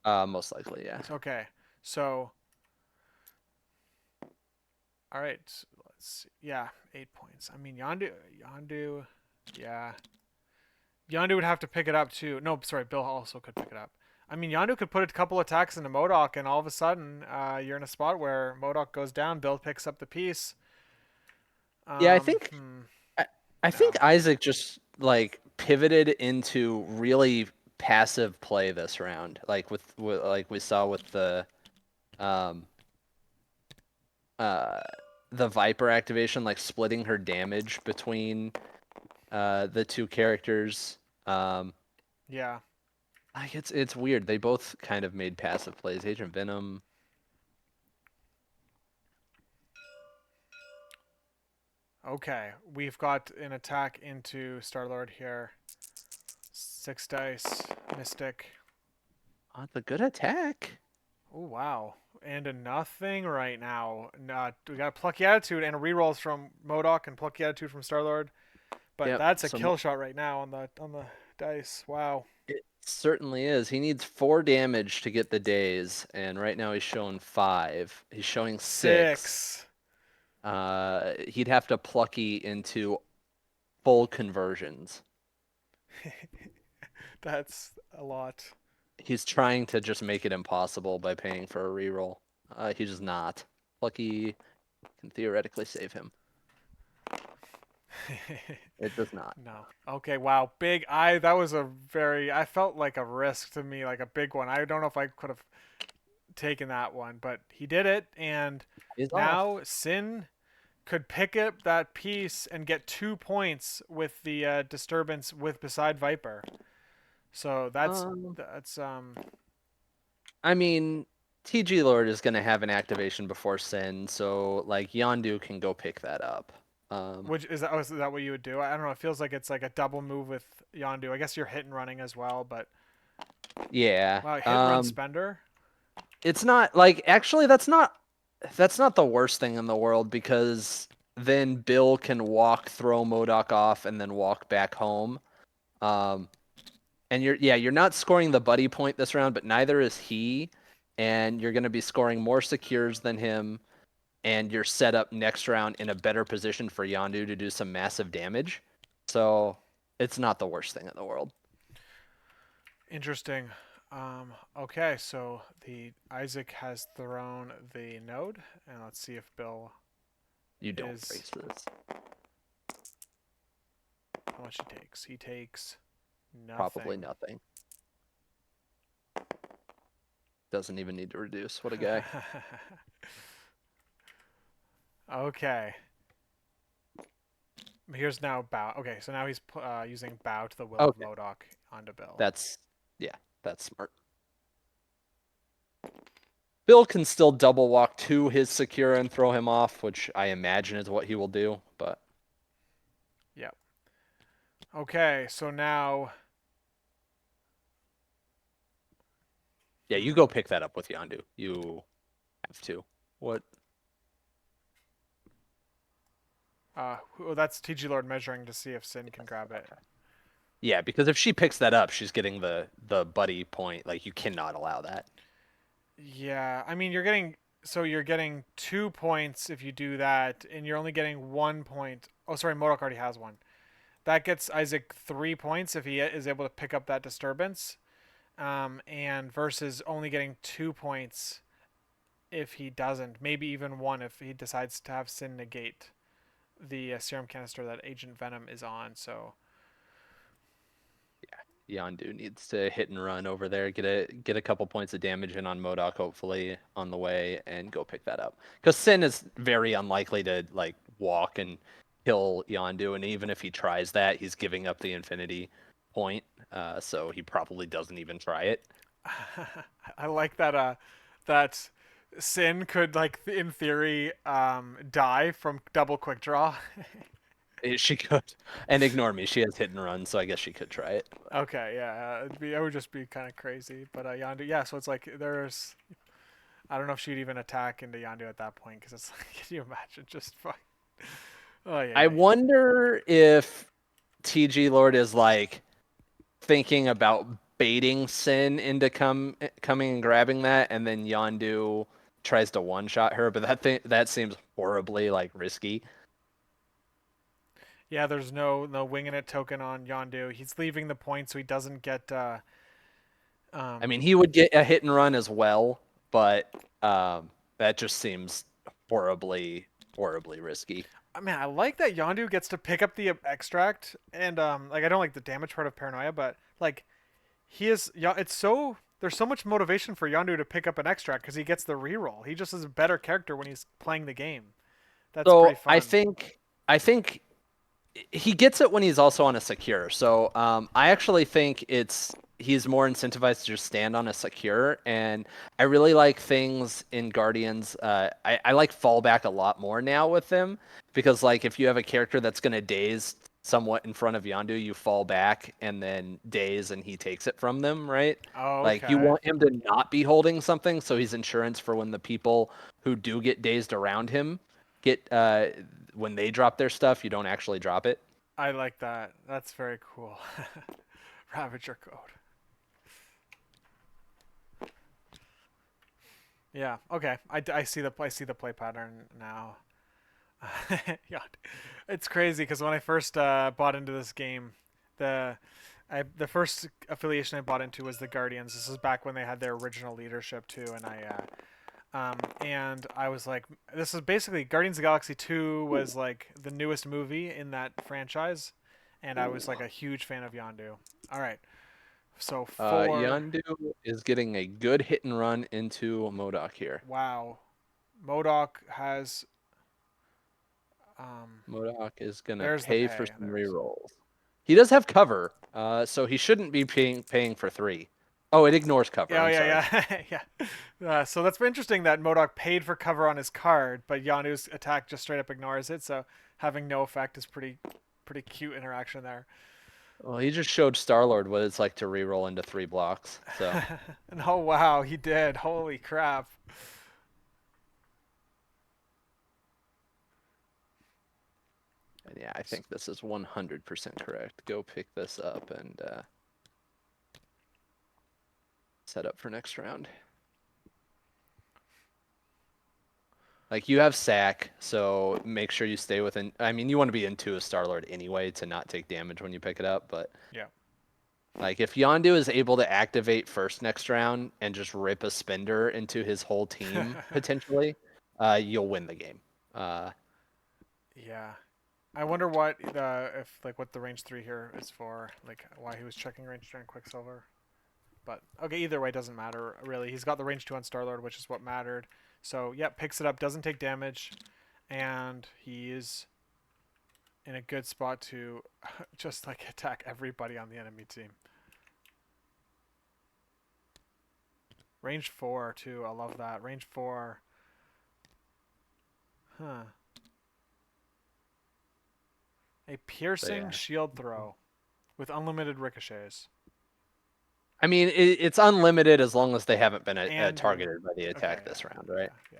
Most likely, yeah. So, okay, so all right, let's see. Yeah, 8 points. I mean, Yondu, yeah, Yondu would have to pick it up too. No, sorry, Bill also could pick it up. I mean, Yondu could put a couple attacks into MODOK, and all of a sudden, you're in a spot where MODOK goes down. Bill picks up the piece. Yeah, I Um, think hmm, I, I no. think Isaac just like pivoted into really passive play this round, like with like we saw with um uh the Viper activation, like splitting her damage between the 2 characters. Um, Yeah. like it's weird. They both kind of made passive plays. Agent Venom. Okay, we've got an attack into Star-Lord here. 6 dice, Mystic. Oh, it's a good attack. Oh wow. and a nothing right now. We got a Plucky Attitude and a rerolls from Modok and Plucky Attitude from Starlord. But Yep. that's a So kill shot right now on the dice. Wow. it certainly is. He needs 4 damage to get the days, and right now he's showing 5. He's showing 6. 6. He'd have to plucky into full conversions. That's a lot. He's trying to just make it impossible by paying for a reroll. He does not. Plucky can theoretically save him. It does not. No. Okay, wow. Big I that was a very I felt like a risk to me, like a big one. I don't know if I could have taken that one, but he did it and He's off. now Sin could pick up that piece and get 2 points with the disturbance with beside Viper. So Um, that's I mean, TGlord is going to have an activation before Sin, so like Yondu can go pick that up. Um, which is that, is that what you would do? I don't know. It feels like it's like a double move with Yondu. I guess you're hit and running as well, but yeah. wow, hit and run spender. It's not like actually that's not the worst thing in the world because then Bill can walk, throw Modoc off, and then walk back home. Um, and you're not scoring the buddy point this round, but neither is he. And you're going to be scoring more secures than him, and you're set up next round in a better position for Yondu to do some massive damage. So it's not the worst thing in the world. Interesting. Okay, so the Isaac has thrown the node, and let's see if Bill You don't is brace this. how much he takes. He takes Probably nothing. nothing. Doesn't even need to reduce. What a guy. Okay. Here's now bow. Okay, so now he's using bow to the will of Okay. Modoc onto Bill. That's yeah, that's smart. Bill can still double walk to his secure and throw him off, which I imagine is what he will do, but Yep. Okay, so now. yeah, you go pick that up with Yondu. You have to. What? Well, that's TGlord measuring to see if Sin can grab it. Yeah, because if she picks that up, she's getting the buddy point. Like you cannot allow that. Yeah, I mean you're getting 2 points if you do that, and you're only getting 1 point. Oh, sorry, Modok already has one. That gets Isaac 3 points if he is able to pick up that disturbance, and versus only getting 2 points if he doesn't. Maybe even one if he decides to have Sin negate the serum canister that Agent Venom is on. So Yondu needs to hit and run over there, get a couple points of damage in on Modoc, hopefully on the way, and go pick that up. Because Sin is very unlikely to like walk and kill Yondu, and even if he tries that, he's giving up the infinity point, so he probably doesn't even try it. I like that. That Sin could like in theory die from double quick draw. She could, and ignore me. She has hit and run, so I guess she could try it. Okay, yeah, it would just be kind of crazy. But Yondu, yeah. So it's like there's, I don't know if she'd even attack into Yondu at that point because it's like, can you imagine just fuck? Oh yeah, I yeah. wonder if TGlord is like thinking about baiting Sin into coming and grabbing that, and then Yondu tries to one shot her, but that seems horribly like risky. Yeah, there's no winging it token on Yondu. He's leaving the point so he doesn't get. I Um, mean, he would get a hit and run as well, but that just seems horribly risky. I mean, I like that Yondu gets to pick up the extract, and like I don't like the damage part of Paranoia, but like he is. Yeah, it's so there's so much motivation for Yondu to pick up an extract because he gets the reroll. He just is a better character when he's playing the game. That's pretty So fun. I think he gets it when he's also on a secure. So I actually think he's more incentivized to just stand on a secure, and I really like things in Guardians. I like fallback a lot more now with them because like if you have a character that's gonna daze somewhat in front of Yondu, you fall back and then daze and he takes it from them, right? Oh, Like you okay. want him to not be holding something so he's insurance for when the people who do get dazed around him get when they drop their stuff, you don't actually drop it. I like that. That's very cool. Ravager code. Yeah. Okay. I see the play pattern now. Yeah, it's crazy because when I first bought into this game, the the first affiliation I bought into was the Guardians. This is back when they had their original leadership too, and I was like, this is basically Guardians of the Galaxy 2 was like the newest movie in that franchise, and I was Ooh. like a huge fan of Yondu. All right, so four. Yondu is getting a good hit and run into Modoc here. Wow, Modoc has Modoc is gonna there's the pay for pay. some There's rerolls. He does have cover, so he shouldn't be paying for 3. Oh, it ignores cover. yeah, I'm sorry. yeah, yeah. So that's interesting that Modoc paid for cover on his card, but Yanu's attack just straight up ignores it. So having no effect is pretty cute interaction there. Well, he just showed Star-Lord what it's like to reroll into 3 blocks. So, And oh wow, he did. Holy crap. and yeah, I think this is 100% correct. Go pick this up and set up for next round. Like you have sack, so make sure you stay within. I mean, you want to be into a Star-Lord anyway to not take damage when you pick it up, but Yeah. like if Yondu is able to activate first next round and just rip a spender into his whole team potentially, you'll win the game. Uh, Yeah. I wonder what the if like what the range 3 here is for, like why he was checking range during Quicksilver. But okay, either way doesn't matter really. He's got the range 2 on Star-Lord, which is what mattered. So, yeah, picks it up, doesn't take damage, and he is in a good spot to just like attack everybody on the enemy team. Range 4 too. I love that. Range 4. Huh. A so piercing yeah. shield throw with unlimited ricochets. I mean, it's unlimited as long as they haven't been And targeted by the okay, attack yeah. this round, right? Yeah,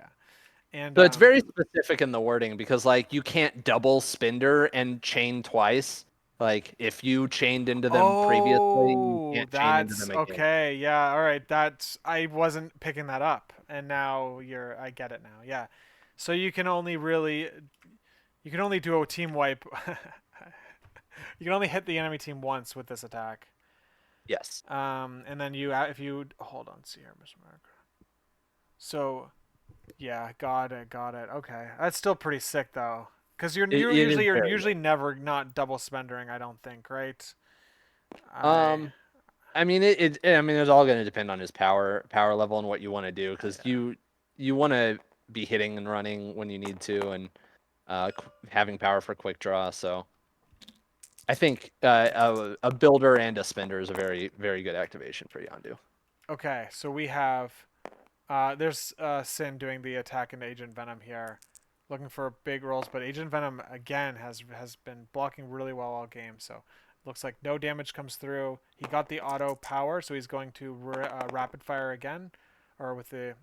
yeah. And So it's very specific in the wording because like you can't double spender and chain twice. Like if you chained into them previously, you oh, can't chain into that's them again. okay. Yeah, all right. That's I wasn't picking that up, and now I get it now. Yeah, so you can only do a team wipe. You can only hit the enemy team once with this attack. Yes. And then if you hold on, see here, Mr. America. So yeah, got it. Okay, that's still pretty sick though, because It is you're very usually never not double spendering. I don't think, right? good. I I mean, I mean, it's all going to depend on his power level and what you want to do because yeah. you want to be hitting and running when you need to and having power for quick draw. So I think a builder and a spender is a very good activation for Yondu. Okay, so we have there's Sin doing the attack into Agent Venom here, looking for big rolls, but Agent Venom again has been blocking really well all game. So looks like no damage comes through. He got the auto power, so he's going to rapid fire again, or with the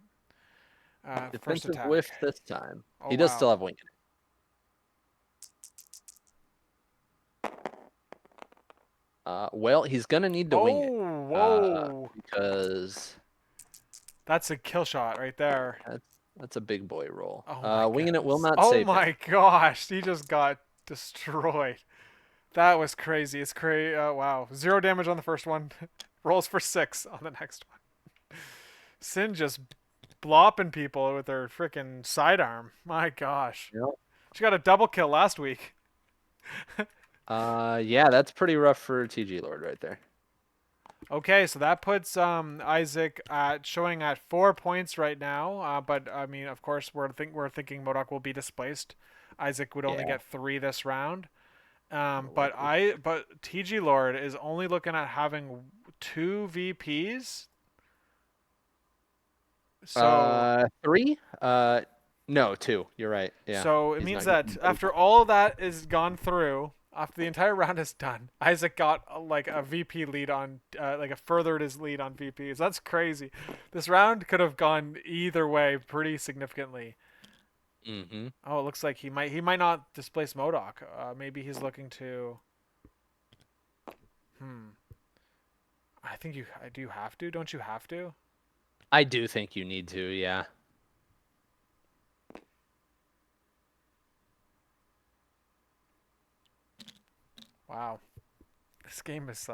first Defensive attack. whiff this time. Oh He does wow. still have wing. Well, he's gonna need to wing it Oh whoa. because That's a kill shot right there. that's that's a big boy roll. Oh my Winging it will goodness. not Oh save him. my gosh. He just got destroyed. That was crazy. It's crazy. Wow. 0 damage on the first one. Rolls for 6 on the next one. Sin just blopping people with her freaking sidearm. My gosh. Yep. She got a double kill last week. Yeah, that's pretty rough for TG Lord right there. Okay, so that puts Isaac at showing at 4 points right now. But I mean, of course, we're thinking Modoc will be displaced. Isaac would only Yeah, get 3 this round. more likely. But TG Lord is only looking at having 2 VPs. So 3? No, 2. You're right. Yeah, so it he's means not that getting both. after all of that is gone through, after the entire round is done, Isaac got like a VP lead on, like a furthered his lead on VPs. That's crazy. This round could have gone either way pretty significantly. Mm-hmm. Oh, it looks like he might not displace Modoc. Maybe he's looking to. Hmm. I think you. Do you have to? Don't you have to? I do think you need to, yeah. Wow. This game is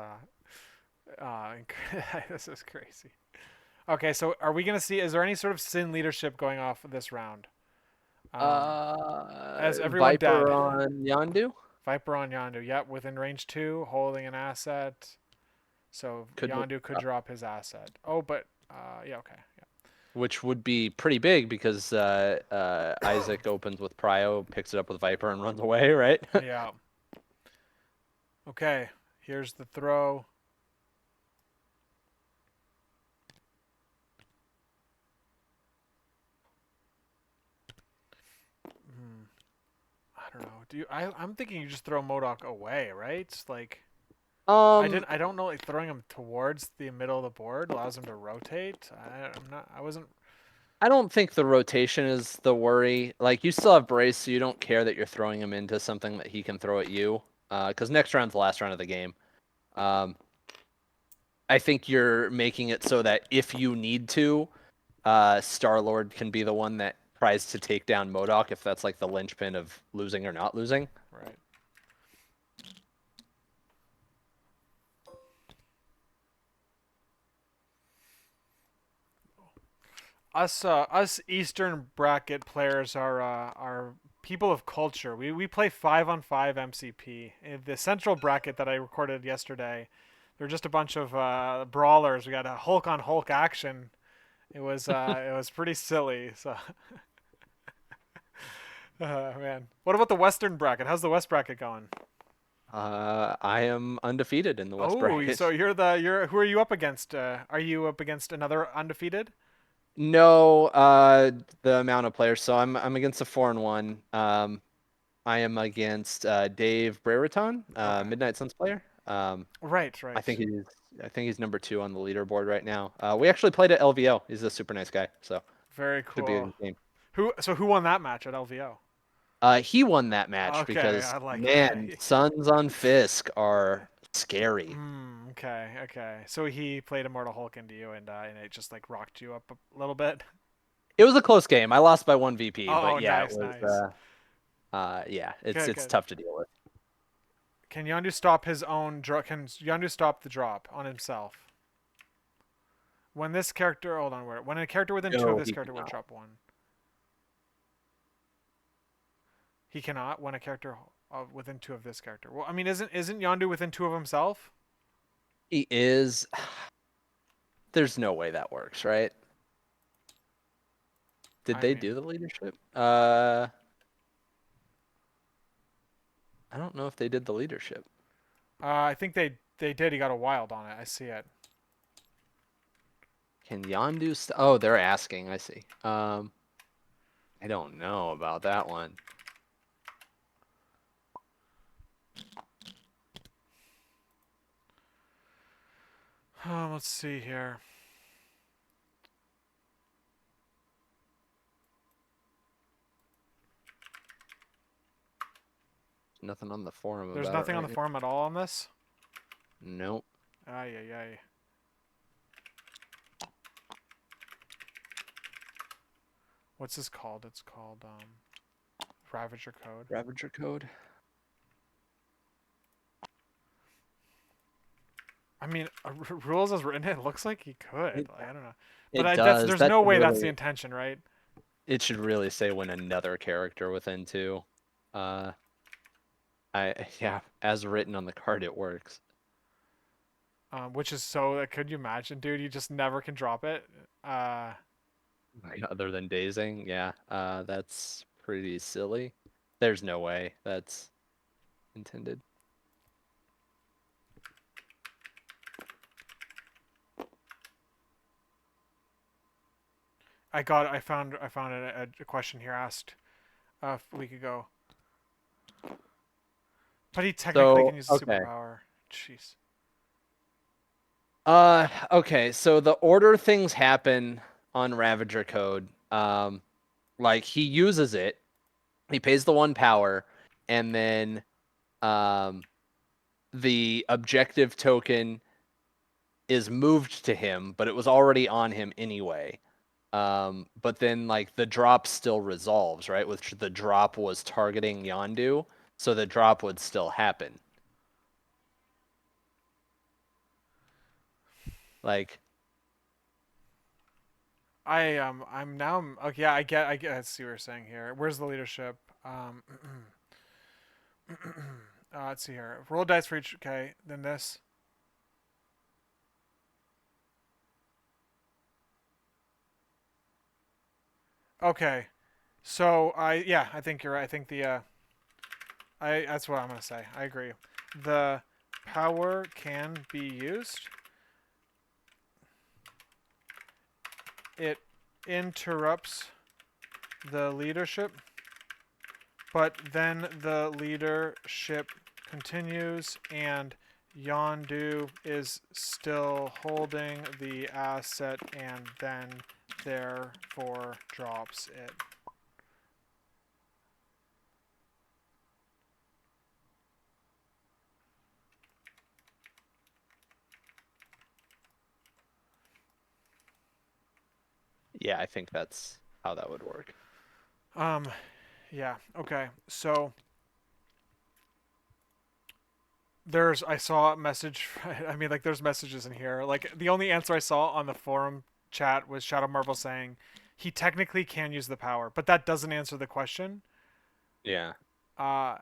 this is crazy. Okay, so are we gonna see? Is there any sort of Sin leadership going off this round? Um, as everyone dead. Viper on Yondu Viper on Yondu. Yep, within range 2, holding an asset. So could, Yondu could drop his asset. Oh, but yeah, okay. which would be pretty big because Isaac opens with Prio, picks it up with Viper, and runs away, right? Yeah. Yeah. Okay. Here's the throw. Hmm. I don't know. Do you? I'm thinking you just throw Modoc away, right? Like I um, didn't. I don't know. Like throwing him towards the middle of the board allows him to rotate. I'm not. I wasn't. I don't think the rotation is the worry. Like you still have Brace, so you don't care that you're throwing him into something that he can throw at you. Because next round's the last round of the game. Um, I think you're making it so that if you need to, Star Lord can be the one that tries to take down Modoc if that's like the linchpin of losing or not losing. Right. Us Eastern bracket players are people of culture. We play 5-on-5 MCP. In the central bracket that I recorded yesterday, there were just a bunch of brawlers. We got a Hulk on Hulk action. It was pretty silly. So man, what about the Western bracket? How's the West bracket going? I am undefeated in the West Oh, so bracket. you're who are you up against? Are you up against another undefeated? No, the amount of players. So I'm against a 4-1. I am against Dave Brereton, Okay. Midnight Suns player. Right, I right. think he's I think he's number 2 on the leaderboard right now. We actually played at LVO. He's a super nice guy, so Very should be a cool. good game. Who won that match at LVO? He won that match Okay, because I like man, it. Suns on Fisk are scary. Okay, okay. So he played Immortal Hulk into you, and it just like rocked you up a little bit. It was a close game. I lost by 1 VP, but Oh, yeah, it nice, was nice. yeah, Good, it's good. tough to deal with. Can Yondu stop his own drop? Can Yondu stop the drop on himself? When this character, hold on, when a character within 2 of No, this he character would cannot. drop 1, he cannot. When a character within 2 of this character. Well, I mean, isn't Yondu within 2 of himself? He is. There's no way that works, right? Did I they mean, do the leadership? I don't know if they did the leadership. I think they did. He got a wild on it. I see it. Can Yondu oh, they're asking. I see. I don't know about that one. Let's see here. Nothing on the forum There's about it nothing on right the now. forum at all on this. Nope. Ay ay ay. What's this called? It's called Ravager Code. Ravager code. I mean, rules as written, it looks like he could. It, Like, I don't know, but it that's does. there's That no should way that's the really intention, right? it should really say when another character within 2. Uh I yeah, as written on the card it works. Which is so. Could you imagine, dude? You just never can drop it. Uh, Like, other than dazing, yeah. That's pretty silly. There's no way that's intended. I found a question here asked a week ago. But he technically can So use a okay. superpower. Jeez. Okay, so the order things happen on Ravager code, like he uses it, he pays the 1 power, and then um the objective token is moved to him, but it was already on him anyway. But then like the drop still resolves, right? Which the drop was targeting Yondu, so the drop would still happen. Like, I'm now okay. Yeah, I see what you're saying here. Where's the leadership? Let's see here. Roll dice for each. Okay, then this. Okay, so I think you're right. I think I that's what I'm gonna say. I agree. The power can be used. It interrupts the leadership, but then the leadership continues and Yondu is still holding the asset and then therefore drops it. yeah, I think that's how that would work. Um, yeah, okay. So I saw a message. I mean, like, there's messages in here. Like, the only answer I saw on the forum chat was Shadow Marvel saying he technically can use the power, but that doesn't answer the question. Yeah. Uh,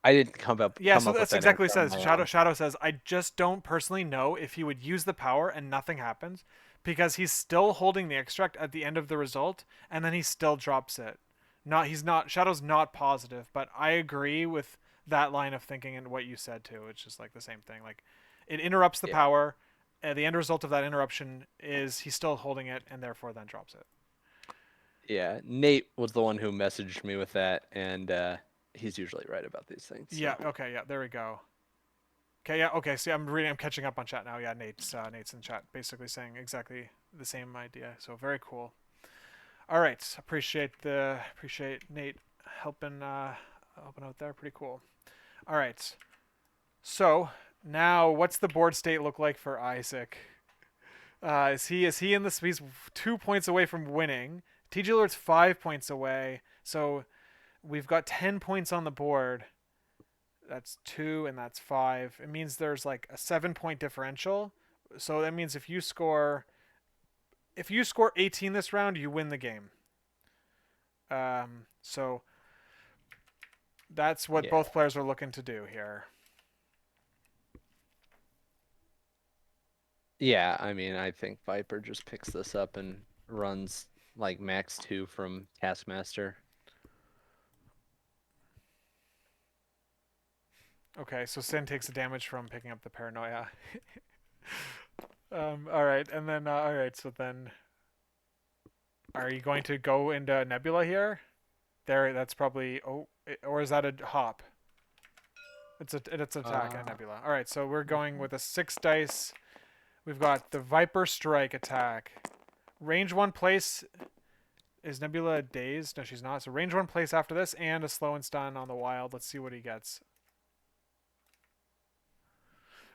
I didn't yeah, come so up with that's that exactly answer what it on says. my Shadow own. Shadow says, I just don't personally know if he would use the power and nothing happens because he's still holding the extract at the end of the result and then he still drops it. Not he's not Shadow's not positive, but I agree with that line of thinking and what you said too. It's just like the same thing. Like it interrupts the Yeah. power. And the end result of that interruption is he's still holding it and therefore then drops it. Yeah. Nate was the one who messaged me with that, and he's usually right about these things. Yeah, So okay, yeah, there we go. Okay, yeah, okay. See, I'm catching up on chat now. Yeah, Nate's in chat, basically saying exactly the same idea. So very cool. All right, appreciate Nate helping helping out there. Pretty cool. All right, so now what's the board state look like for Isaac? Is he in this? He's 2 points away from winning. TGlord's 5 points away. So we've got 10 points on the board. That's two and that's five. It means there's like a 7 point differential. So that means if you score 18 this round, you win the game. So that's what yeah. both players are looking to do here. Yeah, I mean, I think Viper just picks this up and runs like max 2 from Taskmaster. Okay, so Sin takes the damage from picking up the paranoia. All right, and then all right, so then are you going to go into Nebula here? There, that's probably or is that a hop? It's attack at Uh, Nebula. All right, so we're going with a 6 dice. We've got the Viper Strike attack. Range one place is Nebula dazed? No, she's not. So range one place after this and a slow and stun on the wild. Let's see what he gets.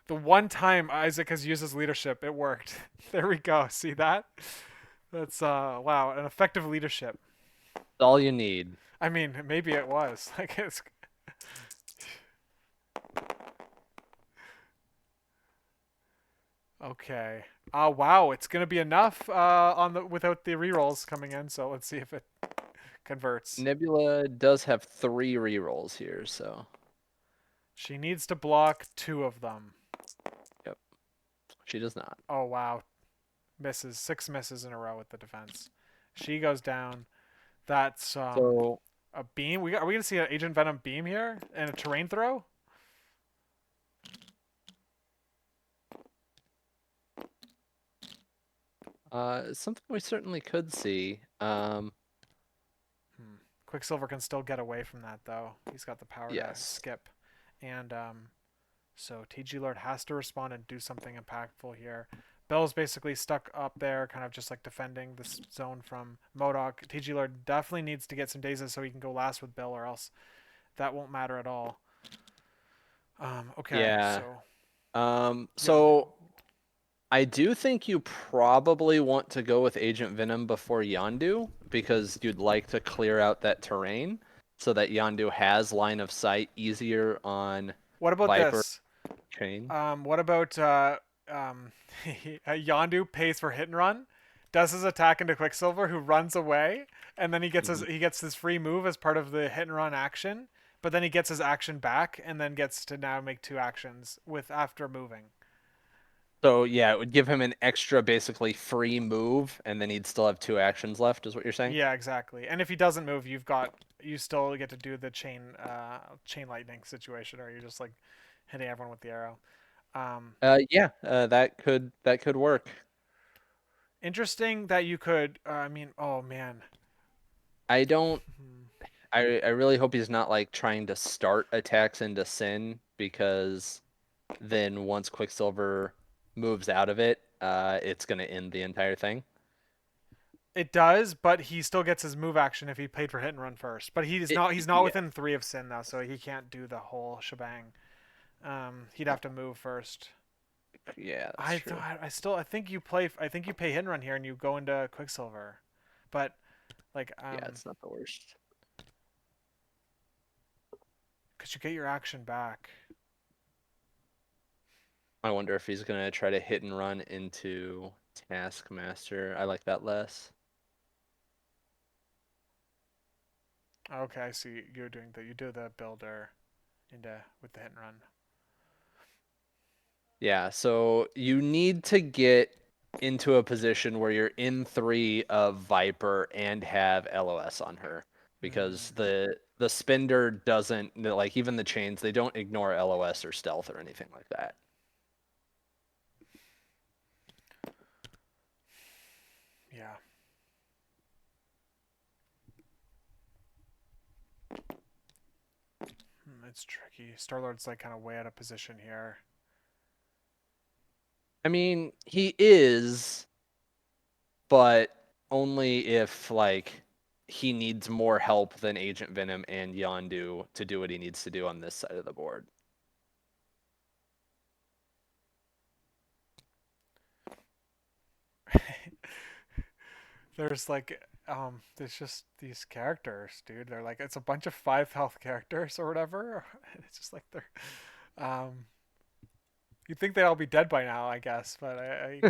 The one time Isaac has used his leadership, it worked. There we go. See that? That's wow, an effective leadership. all you need. I mean, maybe it was. Like it's okay. Wow, it's gonna be enough on the without the rerolls coming in. So let's see if it converts. Nebula does have 3 rerolls here, so She needs to block two of them. yep. She does not. Oh wow, misses 6 misses in a row with the defense. She goes down. That's So a beam. Are we gonna see an Agent Venom beam here and a terrain throw? something we certainly could see. Hmm. Quicksilver can still get away from that though. He's got the power to Yes. skip, and so TG Lord has to respond and do something impactful here. Bill's basically stuck up there, kind of just like defending this zone from MODOK. TG Lord definitely needs to get some dazes so he can go last with Bill, or else that won't matter at all. Okay, Yeah. so Yondu. So I do think you probably want to go with Agent Venom before Yondu because you'd like to clear out that terrain so that Yondu has line of sight easier on What about Viper this? chain. What about Yondu pays for hit and run, does his attack into Quicksilver, who runs away, and then Mhm. he gets his free move as part of the hit and run action, but then he gets his action back and then gets to now make two actions with after moving. So yeah, it would give him an extra basically free move and then he'd still have two actions left, is what you're saying? Yeah, exactly. And if he doesn't move, you still get to do the chain lightning situation, or you're just like hitting everyone with the arrow. Um, Yeah, that could work. Interesting that you could. Oh man. I don't Hmm. I really hope he's not like trying to start attacks into Sin because then once Quicksilver moves out of it, it's gonna end the entire thing. It does, but he still gets his move action if he played for hit and run first. But he's not Yeah, within three of Sin though, so he can't do the whole shebang. He'd have to move first. yeah, that's true. I think I think you pay hit and run here and you go into Quicksilver, but like Yeah, it's not the worst. cause you get your action back. I wonder if he's gonna try to hit and run into Taskmaster. I like that less. Okay, I see you're doing that. You do the builder into with the hit and run. Yeah, so you need to get into a position where you're in three of Viper and have LOS on her because Mm, the spender doesn't like even the chains they don't ignore LOS or stealth or anything like that. yeah, it's tricky. Star Lord's like kind of way out of position here. I mean, he is, but only if like he needs more help than Agent Venom and Yondu to do what he needs to do on this side of the board. There's like there's just these characters, dude. They're like it's a bunch of 5 health characters or whatever. It's just like they're um you'd think they'd all be dead by now, I guess, but I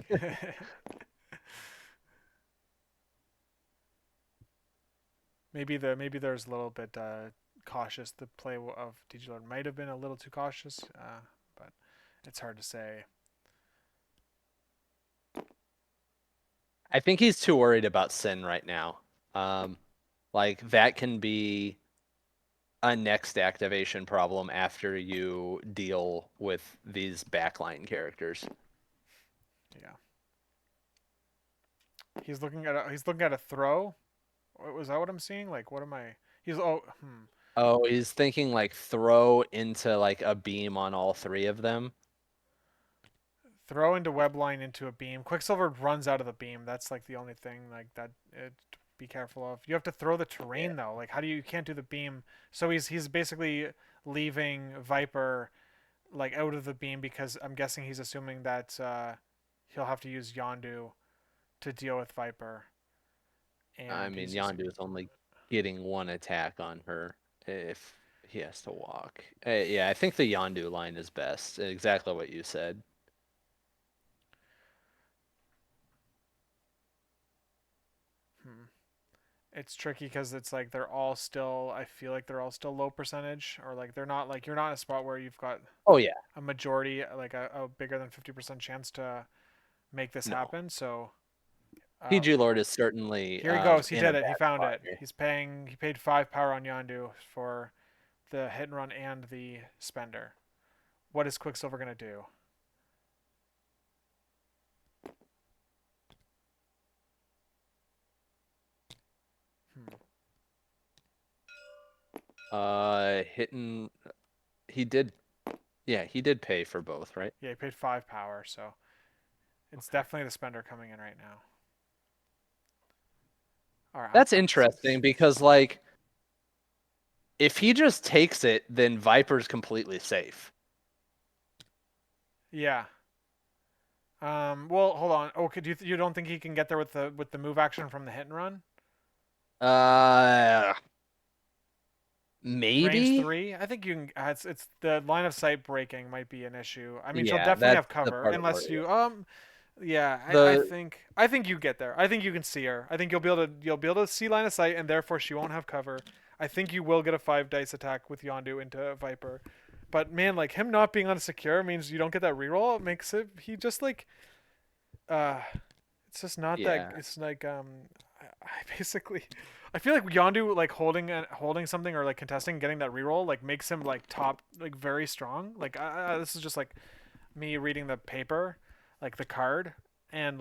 maybe there's a little bit cautious. The play of TGlord might have been a little too cautious, but it's hard to say. I think he's too worried about Sin right now. Um, like that can be a next activation problem after you deal with these backline characters. Yeah, he's looking at a throw. Was that what I'm seeing? Like, what am I? He's Oh, he's thinking like throw into like a beam on all three of them. throw into web line into a beam. Quicksilver runs out of the beam. That's like the only thing like that. Be careful of. You have to throw the Yeah. terrain though. Like, how do you can't do the beam? So he's basically leaving Viper like out of the beam because I'm guessing he's assuming that he'll have to use Yondu to deal with Viper, I and mean, he's using. Yondu is only getting one attack on her if he has to walk. Yeah, I think the Yondu line is best. Exactly what you said. Hmm. It's tricky because it's like they're all still. I feel like they're all still low percentage, or like they're not like you're not in a spot where you've got Oh yeah, a majority, like a bigger than 50% chance to make this no. happen. So uh, PG Lord is certainly here he goes. He in a did it. He bad found spot it. here. He paid 5 power on Yondu for the hit and run and the spender. What is Quicksilver gonna do? Hmm. Hitting. He did. Yeah, he did pay for both, right? Yeah, he paid 5 power, so it's Okay. definitely the spender coming in right now. All right, That's I'm interesting because like if he just takes it, then Viper's completely safe. yeah. Well, hold on. Oh, could you don't think he can get there with the move action from the hit and run? Uh, Range maybe. 3? I think you can. It's the line of sight breaking might be an issue. I mean, she'll Yeah, definitely that's have the cover part of unless worry. you yeah, The I think you get there. I think you can see her. I think you'll be able to see line of sight and therefore she won't have cover. I think you will get a 5 dice attack with Yondu into Viper. But man, like him not being unsecure means you don't get that reroll. It makes it he just like uh it's just not that yeah. it's like I basically I feel like Yondu like holding something or like contesting getting that reroll like makes him like top like very strong. Like this is just like me reading the paper, like the card, and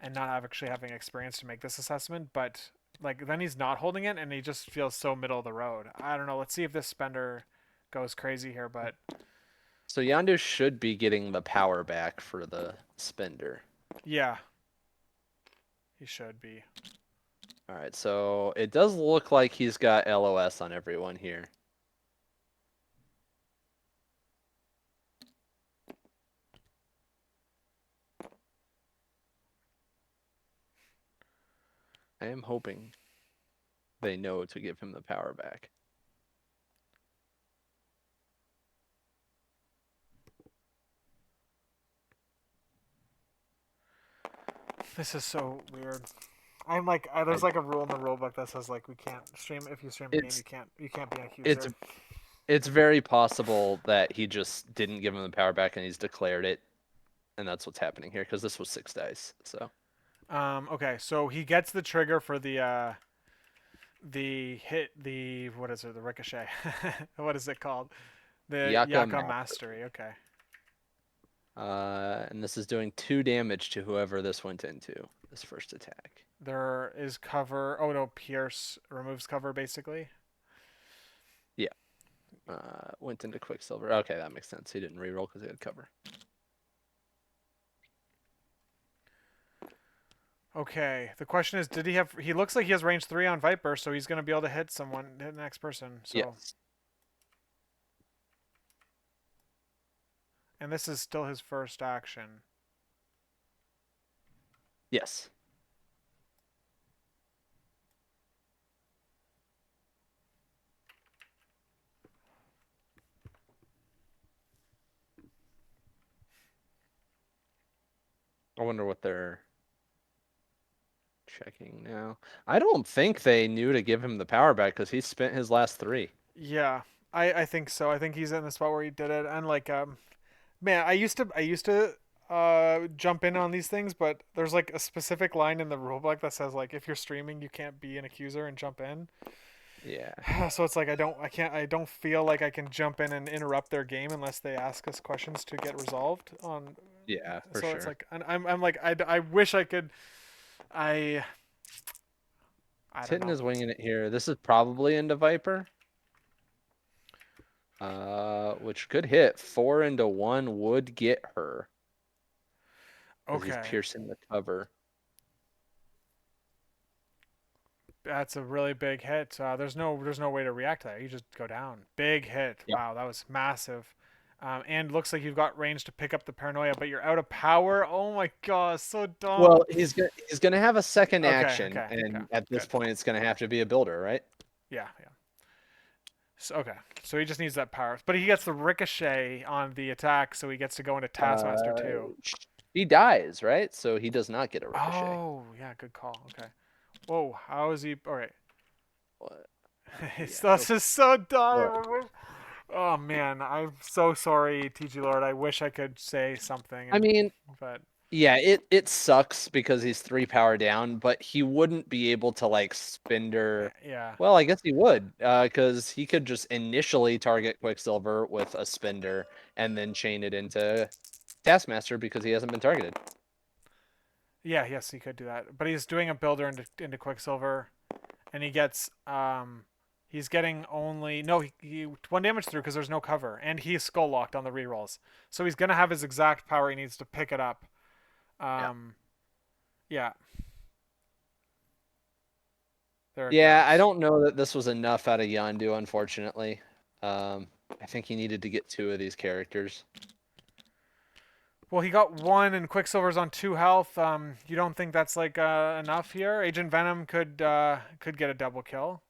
and not actually having experience to make this assessment. But like then he's not holding it, and he just feels so middle of the road. I don't know. Let's see if this spender goes crazy here. But So Yandu should be getting the power back for the spender. yeah, he should be. All right, so it does look like he's got LOS on everyone here. I am hoping they know to give him the power back. This is so weird. I'm like, I, there's like a rule in the rule book that says like we can't stream if you stream a game, it's you can't be an it's accuser. it's very possible that he just didn't give him the power back and he's declared it, and that's what's happening here because this was 6 dice. So Okay, so he gets the trigger for the what is it, the ricochet? What is it called? The Yaka Yaka Master. Mastery. Okay. And this is doing 2 damage to whoever this went into, this first attack. There is cover. Oh no, Pierce removes cover basically. Yeah. Went into Quicksilver. Okay, that makes sense. He didn't reroll because he had cover. Okay. The question is, did he have? He looks like he has range 3 on Viper, so he's gonna be able to hit hit the next person. So, Yes. and this is still his first action. Yes. I wonder what they're checking now. I don't think they knew to give him the power back because he spent his last 3. Yeah, I think so. I think he's in the spot where he did it, and like man, I used to jump in on these things, but there's like a specific line in the rulebook that says like if you're streaming, you can't be an accuser and jump in. Yeah. So it's like I don't feel like I can jump in and interrupt their game unless they ask us questions to get resolved on. Yeah, for So it's sure. like I'm like I wish I could. I I don't Titten know. is winging it here. This is probably into Viper. Which could hit. 4 into 1 would get her because he's Okay, piercing the cover. that's a really big hit. There's no way to react to that. You just go down. Big hit. Yeah. Wow, that was massive. And looks like you've got range to pick up the paranoia, but you're out of power. Oh my god, so dumb. Well, he's gonna have a second Okay, action, okay, okay, and at this good. point, it's gonna have to be a builder, right? Yeah, yeah. So, okay, so he just needs that power, but he gets the ricochet on the attack, so he gets to go into Taskmaster Uh, too. he dies, right? So he does not get a ricochet. Oh, yeah, good call. Okay. Whoa, how is he? All right. What? Yeah, go That's for just so it. dumb. Oh man, I'm so sorry, TG Lord. I wish I could say something, I and mean, but yeah, it sucks because he's 3 power down, but he wouldn't be able to like spender. yeah, Well, I guess he would, because he could just initially target Quicksilver with a spender and then chain it into Taskmaster because he hasn't been targeted. yeah, yes, he could do that. But he's doing a builder into Quicksilver, and he gets He's getting only no he 1 damage through because there's no cover, and he's skull locked on the rerolls, so he's gonna have his exact power he needs to pick it up. Yeah. Um, yeah, there it Yeah, I goes. don't know that this was enough out of Yandu, unfortunately. Um, I think he needed to get two of these characters. Well, he got one, and Quicksilver's on 2 health. You don't think that's like enough here? Agent Venom could get a double kill.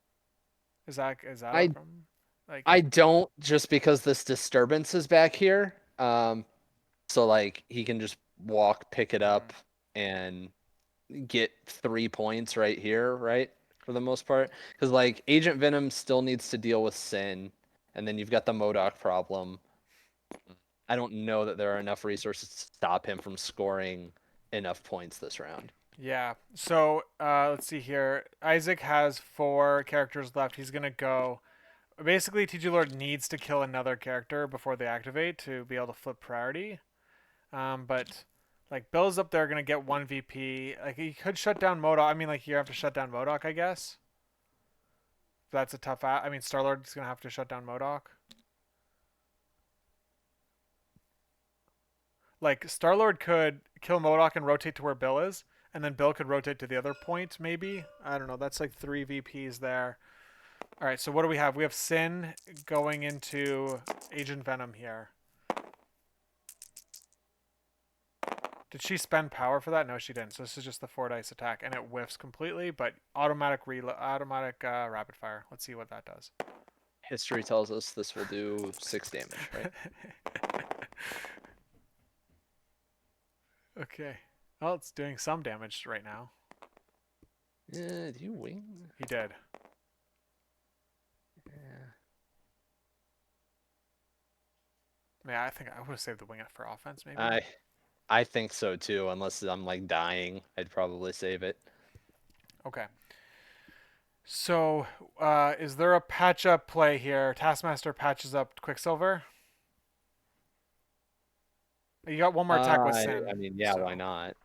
Is that a I problem? Like, I don't, just because this disturbance is back here. So like he can just walk, pick it up, mm, and get 3 points right here, right? For the most part. Because like Agent Venom still needs to deal with Sin, and then you've got the Modoc problem. I don't know that there are enough resources to stop him from scoring enough points this round. yeah. So let's see here. Isaac has 4 characters left. He's gonna go. Basically, TG Lord needs to kill another character before they activate to be able to flip priority. But like Bill's up there gonna get 1 VP. Like he could shut down Modoc. I mean, like you have to shut down Modoc, I guess. That's a tough. I mean, Star Lord's gonna have to shut down Modoc. Like Star Lord could kill Modoc and rotate to where Bill is, and then Bill could rotate to the other point. Maybe I don't know. That's like 3 VPs there. All right. So what do we have? We have Sin going into Agent Venom here. Did she spend power for that? No, she didn't. So this is just the 4 dice attack, and it whiffs completely. But automatic reload, automatic rapid fire. Let's see what that does. History tells us this will do 6 damage, right? Okay. Well, it's doing some damage right now. Do you wing? He did. Yeah. Yeah, I think I would have saved the wing for offense, maybe. I I think so too, unless I'm like dying, I'd probably save it. Okay. So, is there a patch up play here? Taskmaster patches up Quicksilver. You got one more attack with I Sin, mean, yeah, why so not?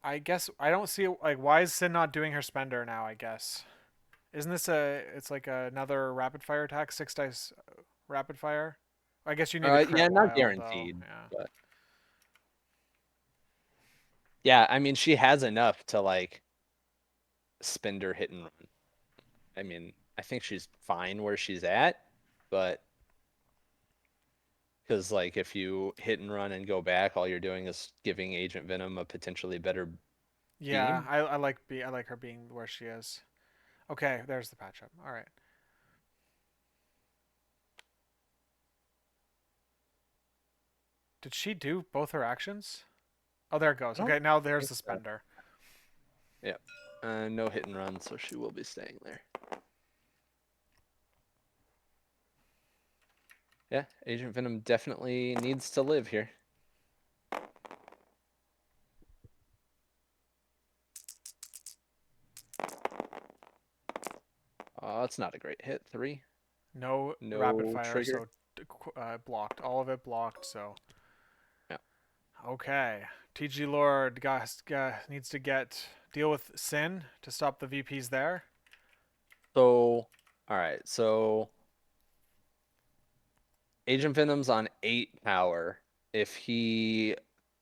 I guess I don't see like why is Sin not doing her spender now? I guess isn't this a? It's like another rapid fire attack, 6 dice rapid fire. I guess you need a crit Yeah, not wild though. guaranteed, Yeah. but yeah, I mean, she has enough to like spend her hit and run. I mean, I think she's fine where she's at, but because like if you hit and run and go back, all you're doing is giving Agent Venom a potentially better Yeah, beam. I like her being where she is. Okay, there's the patch up. All right. Did she do both her actions? Oh, there it I goes. don't Okay, now there's think the so. spender. Yep. No hit and run, so she will be staying there. Yeah, Agent Venom definitely needs to live here. Oh, it's not a great hit. 3. No rapid No fire, trigger. so blocked. All of it blocked. So Yeah. okay, TG Lord needs to deal with Sin to stop the VPs there. So, all right. So Agent Venom's on 8 power. If he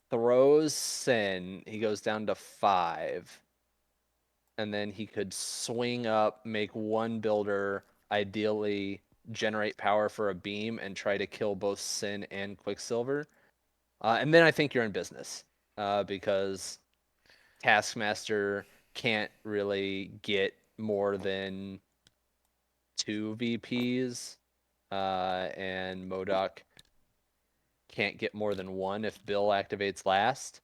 throws Sin, he goes down to 5. And then he could swing up, make one builder, ideally generate power for a beam, and try to kill both Sin and Quicksilver. And then I think you're in business because Taskmaster can't really get more than 2 VPs, and Modoc can't get more than one if Bill activates last.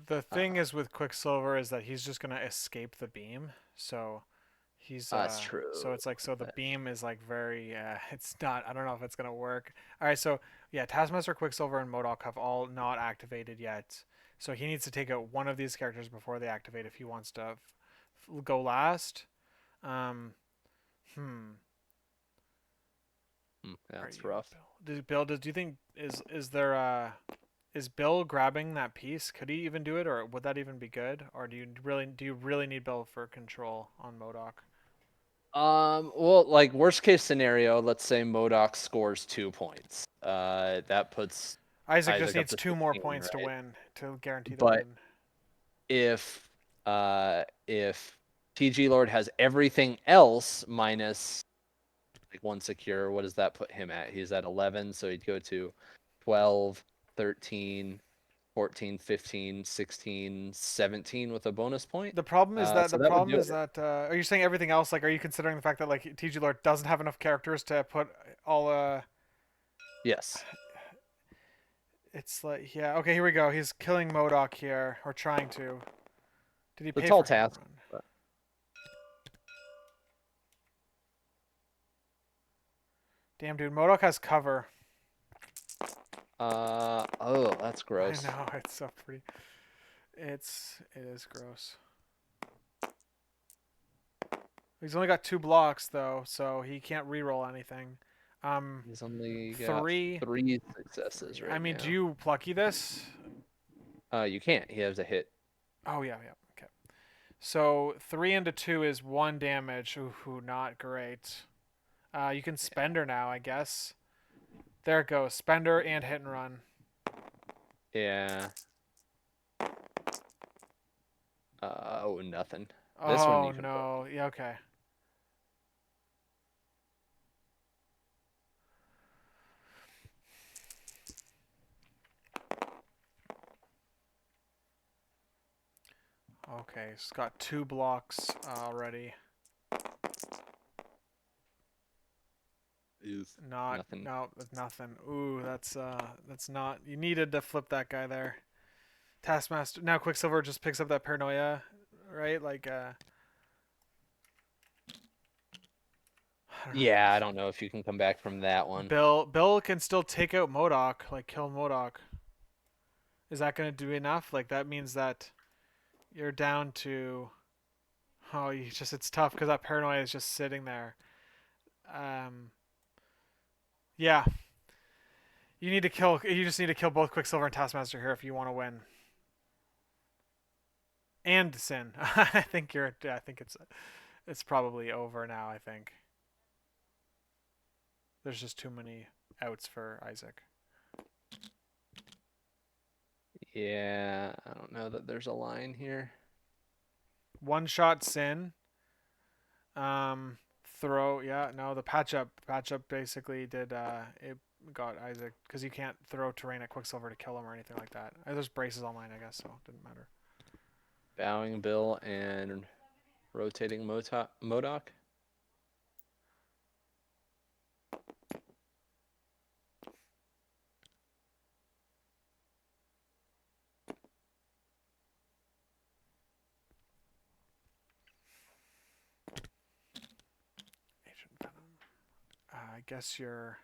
The thing Uh, is with Quicksilver is that he's just gonna escape the beam. So he's that's so true. it's like so the That, beam is like very it's not I don't know if it's gonna work. All right, so yeah, Taskmaster, Quicksilver, and Modoc have all not activated yet. So he needs to take out one of these characters before they activate if he wants to go last. Um, hmm. Are That's you rough. Bill? Do you think is there is Bill grabbing that piece? Could he even do it, or would that even be good? Or do you really need Bill for control on Modoc? Well, like worst case scenario, let's say Modoc scores 2 points. That puts Isaac just Isaac up needs to two more 16, points to right? win to guarantee the But win. if TG Lord has everything else minus like one secure, what does that put him at? He's at 11, so he'd go to 12, 13, 14, 15, 16, 17 with a bonus point. So that would do it. Are you saying everything else? Like, are you considering the fact that like TG Lord doesn't have enough characters to put all Yes. It's like, yeah, okay, here we go. He's killing Modoc here, or trying to. Did he The pay tall for hit and task. run? But, Damn, dude, Modoc has cover. oh, that's I gross. know, it's so pretty. It is gross. He's only got 2 blocks though, so he can't reroll anything. Um, He's only got three. 3 successes I right mean, do now. you plucky this? You can't. He has a hit. Oh yeah, yeah. Okay. So 3 into 2 is 1 damage. Ooh, not great. You can spender now, I guess. There it goes. Spender and hit and run. Yeah. Oh, nothing. This one Oh you can block. no. Yeah, okay. Okay, it's got 2 blocks already. Oof. Not Nothing. no, that's nothing. Ooh, that's not. You needed to flip that guy there. Taskmaster now Quicksilver just picks up that paranoia, right? Like I don't know. Yeah, I don't know if you can come back from that one. Bill can still take out Modoc, like kill Modoc. Is that gonna do enough? Like that means that you're down to oh, you just it's tough because that paranoia is just sitting there. Um, yeah, you need to kill. You just need to kill both Quicksilver and Taskmaster here if you want to win. And Sin. I think you're. I think it's probably over now. I think there's just too many outs for Isaac. Yeah, I don't know that there's a line here. One shot Sin. Um, throw. Yeah, no. The patch up basically did. It got Isaac because you can't throw terrain at Quicksilver to kill him or anything like that. There's braces online, I guess, so it didn't matter. Bowing Bill and rotating Modoc. Agent Venom. I guess you're.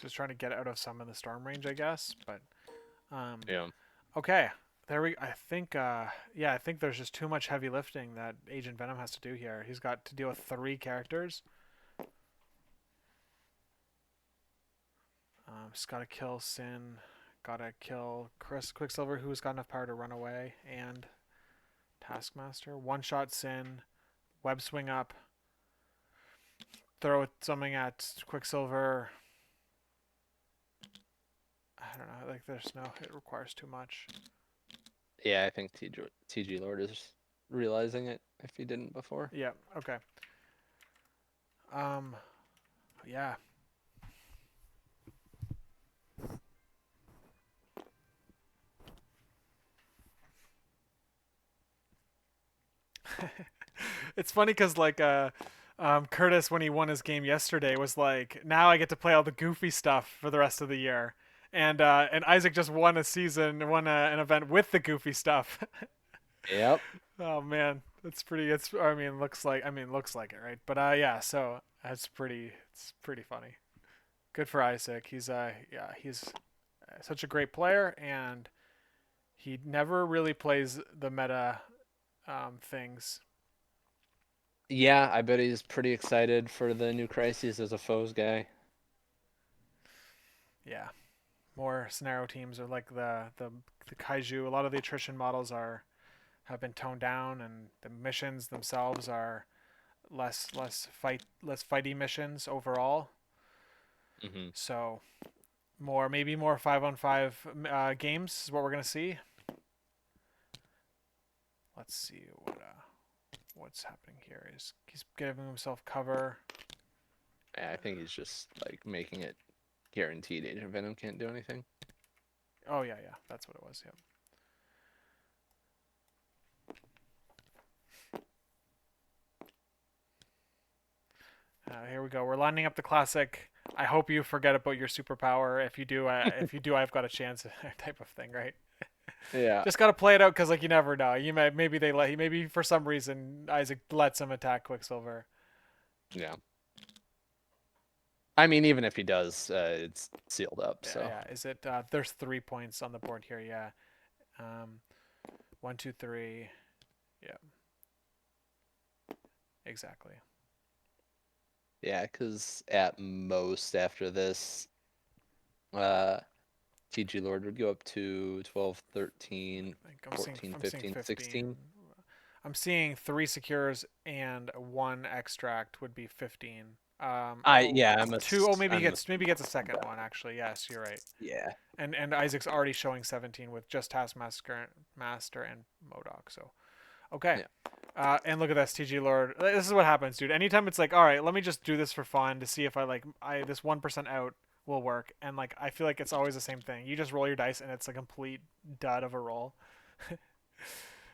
Just trying to get out of some of the storm range, I guess. But Yeah. okay, there we. I think yeah, I think there's just too much heavy lifting that Agent Venom has to do here. He's got to deal with 3 characters. Just gotta kill Sin. Gotta kill Quicksilver, who's got enough power to run away, and Taskmaster. One shot Sin. Web swing up. Throw something at Quicksilver. I don't know. Like there's no. It requires too much. Yeah, I think TG Lord is realizing it if he didn't before. Yeah. Okay. Um. Yeah. It's funny because like Curtis when he won his game yesterday was like, now I get to play all the goofy stuff for the rest of the year, and Isaac just won a season, won an event with the goofy stuff. Yep. Oh man, It's pretty. It's. I mean, looks like. I mean, looks like it, right? But yeah. So that's pretty. It's pretty funny. Good for Isaac. He's yeah. He's such a great player, and he never really plays the meta things. Yeah, I bet he's pretty excited for the new Crises as a foes guy. Yeah. More scenario teams are like the kaiju. A lot of the attrition models are have been toned down, and the missions themselves are less fighty missions overall. Hmm. So more maybe more 5-on-5 games is what we're gonna see. Let's see what's happening here. He's giving himself cover. I think he's just like making it guaranteed Agent Venom can't do anything. Oh yeah, yeah, that's what it was. Yep. Here we go. We're lining up the classic. I hope you forget about your superpower. If you do, I've got a chance. Type of thing, right? Yeah. Just gotta play it out because like you never know. Maybe they let maybe for some reason Isaac lets him attack Quicksilver. Yeah. I mean, even if he does, it's sealed up. Yeah, So yeah. Is it? There's 3 points on the board here. Yeah. Um, 1, 2, 3. Yeah, exactly. yeah, because at most after this, uh, TG Lord would go up to 12, 13, I think 14, I'm seeing 15, 15. 16. I'm seeing 3 secures and 1 extract would be 15. I Oh, yeah, two. Oh, I'm maybe he gets a assuming second that. one. Actually, yes, you're right. Yeah. And Isaac's already showing 17 with just Taskmaster Master and Modoc. So okay. Yeah. And look at this, TG Lord. This is what happens, dude. Anytime it's like, all right, let me just do this for fun to see if I this 1% out will work. And like, I feel like it's always the same thing. You just roll your dice, and it's a complete dud of a roll.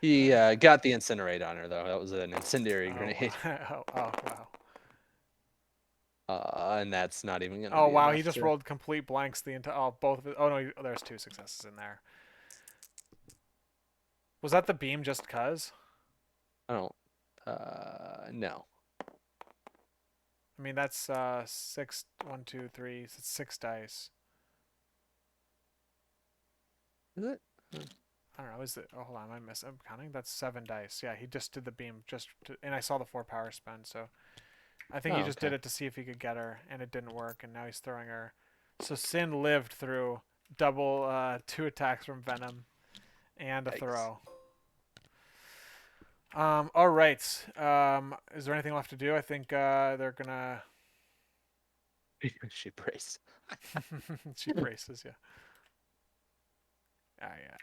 He got the incinerate on her though. That was an incendiary Oh grenade, wow! Oh wow! and that's not even gonna Oh be wow! He enough just to. rolled complete blanks the entire. Oh, both of it. Oh no! There's 2 successes in there. Was that the beam just cuz? I don't. No. I mean, that's six. 1, 2, 3. It's 6 dice. Is it? I don't know. Is it? Oh, hold on. I'm counting. That's 7 dice. Yeah, he just did the beam and I saw the 4 power spend. So I think he Oh, just did okay. it to see if he could get her, and it didn't work. And now he's throwing her. So Sin lived through double 2 attacks from Venom and a Yikes. throw. All right. Is there anything left to do? I think they're gonna. She braced. She braces. Yeah. Ah, yeah.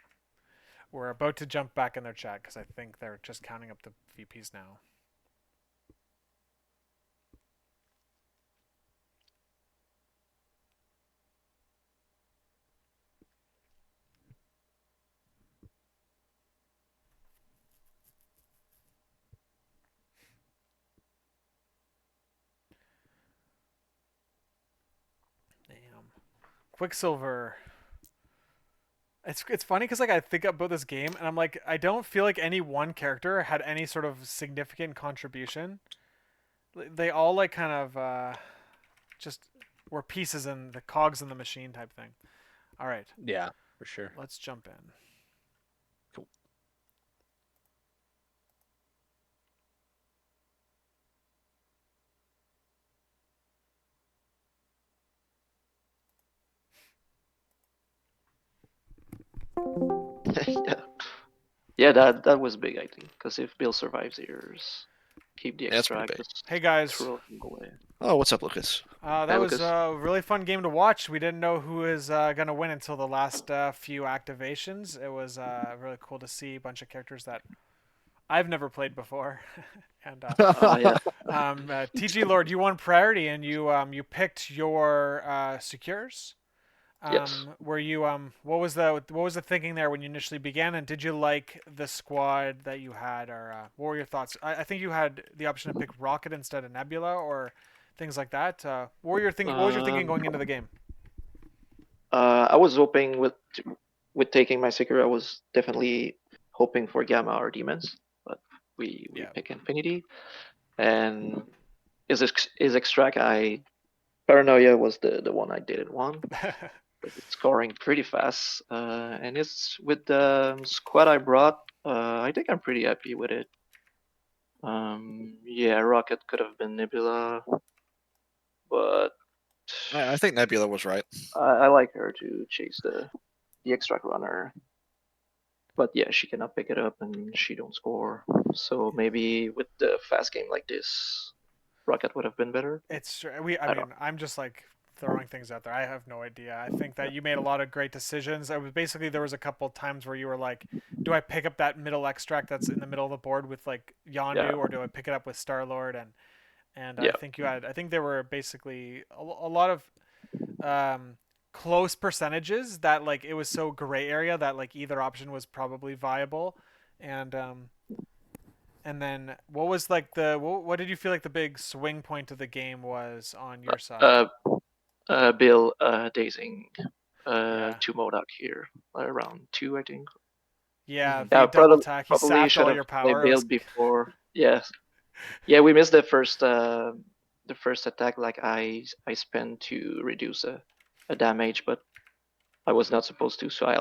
We're about to jump back in their chat because I think they're just counting up the VPs now. Damn. Quicksilver. It's funny because like I think about this game and I'm like I don't feel like any one character had any sort of significant contribution. They all like kind of just were pieces in the cogs in the machine type thing. All right, Yeah, for sure. let's jump in. Cool. Yeah, yeah, that was big, I think, because if Bill survives here's keep the Yeah, that's pretty extract, big. just Hey guys, throw him away. Oh, what's up, Lucas? that Hi, was Lucas. a really fun game to watch. We didn't know who is gonna win until the last few activations. It was really cool to see a bunch of characters that I've never played before, and Yeah, TG Lord, you won priority, and you picked your secures. yes. Were you what was the thinking there when you initially began, and did you like the squad that you had, or what were your thoughts? I think you had the option to pick Rocket instead of Nebula, or things like that. What was your thinking Um, going into the game? I was hoping with taking my secret, I was definitely hoping for Gamma or Demons, but we Yeah. pick Infinity, and his extract I Paranoia was the one I didn't want. It's scoring pretty fast, and it's with the squad I brought. I think I'm pretty happy with it. Yeah, Rocket could have been Nebula, but I think Nebula was right. I like her to chase the extract runner. But yeah, she cannot pick it up and she don't score. So maybe with the fast game like this, Rocket would have been better. It's we. I I don't. mean, I'm just like throwing things out there. I have no idea. I think that you made a lot of great decisions. It was basically there was a couple times where you were like, do I pick up that middle extract that's in the middle of the board with like Yeah, Yondu, or do I pick it up with Star Lord? And I yeah, think you had. I think there were basically a lot of close percentages that like it was so gray area that like either option was probably viable, and and then what was like what did you feel like the big swing point of the game was on your side? uh, Bill dazing Yeah. to Modoc here around 2, I think. Yeah, Mhm. the Yeah, double probably attack. He probably sapped should all have your played power. It Bill was before. Yes, yeah, we missed the first attack. Like I spent to reduce a damage, but I was not supposed to, so I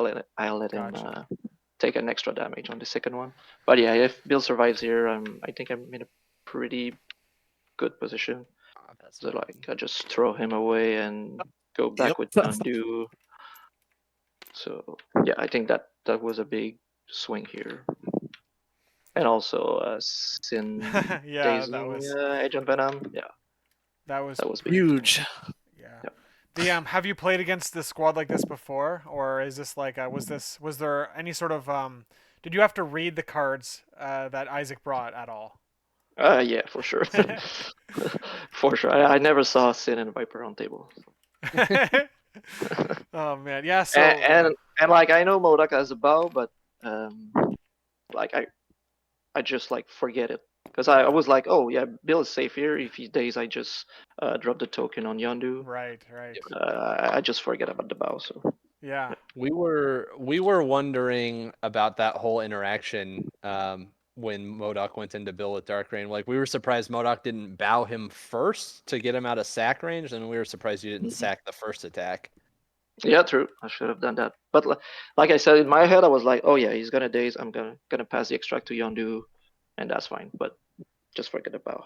let him gotcha. take an extra damage on the second one. But yeah, if Bill survives here, I think I'm in a pretty good position. That's So fine. like I just throw him away and go back Yep. with undo. So yeah, I think that was a big swing here. And also Sin Yeah, dazing Agent Venom. Yeah, that was that was big. pretty cool. Huge. Yeah. Yeah. The have you played against the squad like this before, or is this like was there any sort of did you have to read the cards that Isaac brought at all? Yeah, for sure. For sure. I never saw Sin and Viper on table. Oh man, yeah. and, So yeah, and and like I know Modoc as a bow, but um, like I just like forget it because I yeah, was like, oh yeah, Bill is safe here. If he dies, I just drop the token on Yondu. right, right. I just forget about the bow. So Yeah, yeah. We were wondering about that whole interaction when Modoc went into Bill with Dark Rain. Like we were surprised Modoc didn't bow him first to get him out of sack range, and we were surprised you didn't Mhm. sack the first attack. Yeah, true. I should have done that. But like I said, in my head, I was like, oh yeah, he's gonna daze. I'm gonna pass the extract to Yondu, and that's fine. But just forget the bow.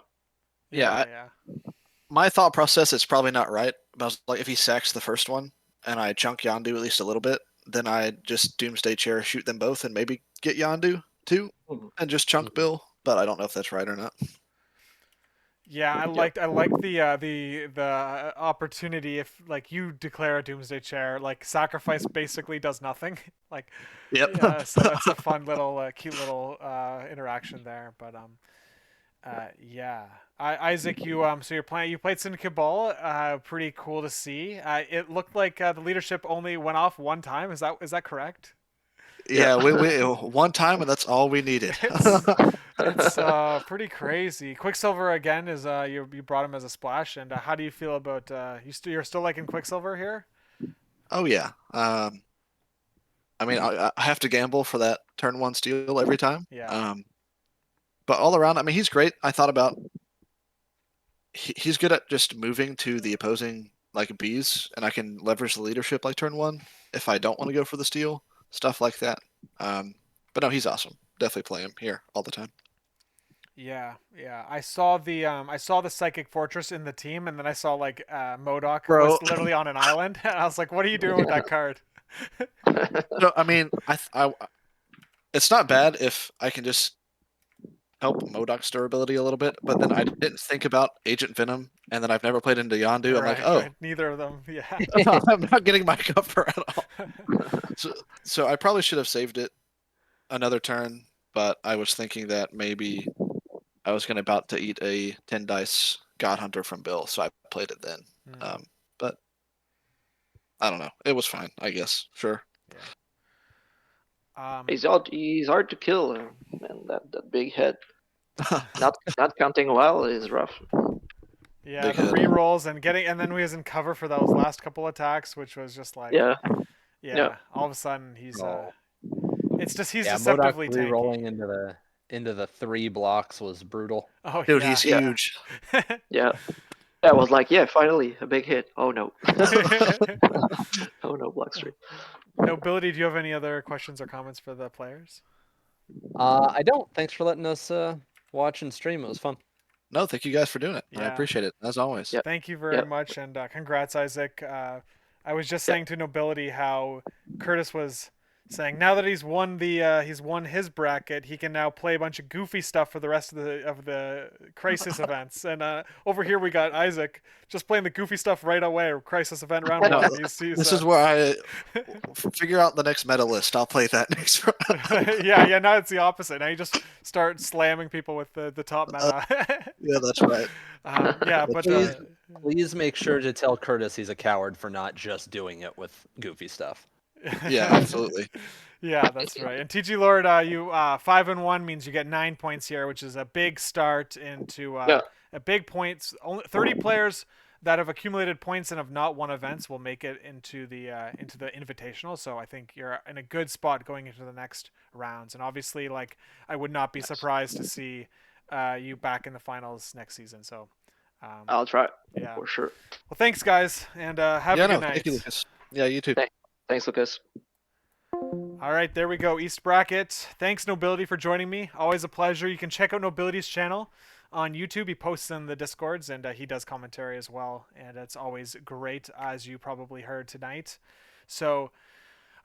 Yeah, yeah, yeah. my thought process is probably not right. But I was like, if he sacks the first one and I chunk Yondu at least a little bit, then I just Doomsday Chair shoot them both and maybe get Yondu too, Mhm. and just chunk Mhm. Bill. But I don't know if that's right or not. Yeah, Yep. I liked the opportunity if like you declare a doomsday chair, like sacrifice basically does nothing. Like Yep. yeah, so that's a fun little cute little interaction there, but yeah. Isaac, you so you're playing you played Syndicate Ball, pretty cool to see. It looked like the leadership only went off one time. Is that correct? Yeah. Yeah, we one time and that's all we needed. It's it's pretty crazy. Quicksilver again is you brought him as a splash, and how do you feel about you're still liking Quicksilver here? Oh yeah. I mean, I have to gamble for that turn one steal every time. Yeah, But all around, I mean, he's great. I thought about he's good at just moving to the opposing like bees, and I can leverage the leadership like turn one if I don't want to go for the steal, stuff like that. Um, but no, he's awesome. Definitely play him here all the time. yeah, yeah. I saw the Psychic Fortress in the team, and then I saw like Modoc Bro, was literally on an island, and I was like, "What are you doing with that card?" so I mean, it's not bad if I can just help Modoc's durability a little bit, but then I didn't think about Agent Venom, and then I've never played into Yondu. I'm like, Right, oh, right. Neither of them. Yeah. I'm not getting my cover at all. So I probably should have saved it another turn, but I was thinking that maybe I was gonna about to eat a 10 dice God Hunter from Bill, so I played it then. Hmm, But I don't know. It was fine, I guess. Sure. yeah. He's hard to kill, man. That big head. Not counting well is rough. Yeah, Big the head. re-rolls and getting, and then we was in cover for those last couple attacks, which was just like, Yeah. Yeah. yeah, all of a sudden Oh. he's Yeah, Modoc deceptively tanky. re-rolling into the into the 3 blocks was brutal. Oh Dude, yeah. he's Yeah. huge. Yeah. I was like, yeah, finally a big hit. Oh no. Oh no, Blockstream. Nobility, do you have any other questions or comments for the players? I don't. Thanks for letting us watch and stream. It was fun. No, thank you guys for doing it. I Yeah. appreciate it, as always. Yeah. Thank you very Yeah. much, and congrats, Isaac. I was just Yeah. saying to Nobility how Curtis was saying now that he's won his bracket, he can now play a bunch of goofy stuff for the rest of the crisis events. And over here we got Isaac just playing the goofy stuff right away. Crisis event round No, one. This is where I figure out the next meta list. I'll play that next round. yeah. Now it's the opposite. Now you just start slamming people with the top meta. Yeah, that's right. Yeah, but Please make sure to tell Curtis he's a coward for not just doing it with goofy stuff. Yeah, absolutely. Yeah, that's right. And TGlord, you 5-1 means you get 9 points here, which is a big start into Yeah. a big points. Only 30 players that have accumulated points and have not won events will make it into the invitational. So I think you're in a good spot going into the next rounds. And obviously, like I would not be surprised to see you back in the finals next season. So I'll try. yeah. For sure. Well, thanks guys, and have Yeah, a good no, night. thank you, Lucas. Yeah, you too. Thanks, Lucas. All right, there we go. East bracket. Thanks, Nobility, for joining me. Always a pleasure. You can check out Nobility's channel on YouTube. He posts in the Discords, and he does commentary as well. And it's always great, as you probably heard tonight. So,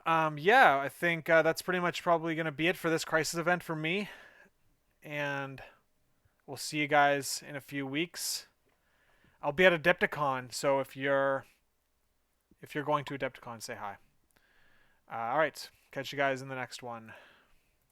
yeah, I think that's pretty much probably going to be it for this crisis event for me. And we'll see you guys in a few weeks. I'll be at Adepticon, so if you're going to Adepticon, say hi. All right. Catch you guys in the next one.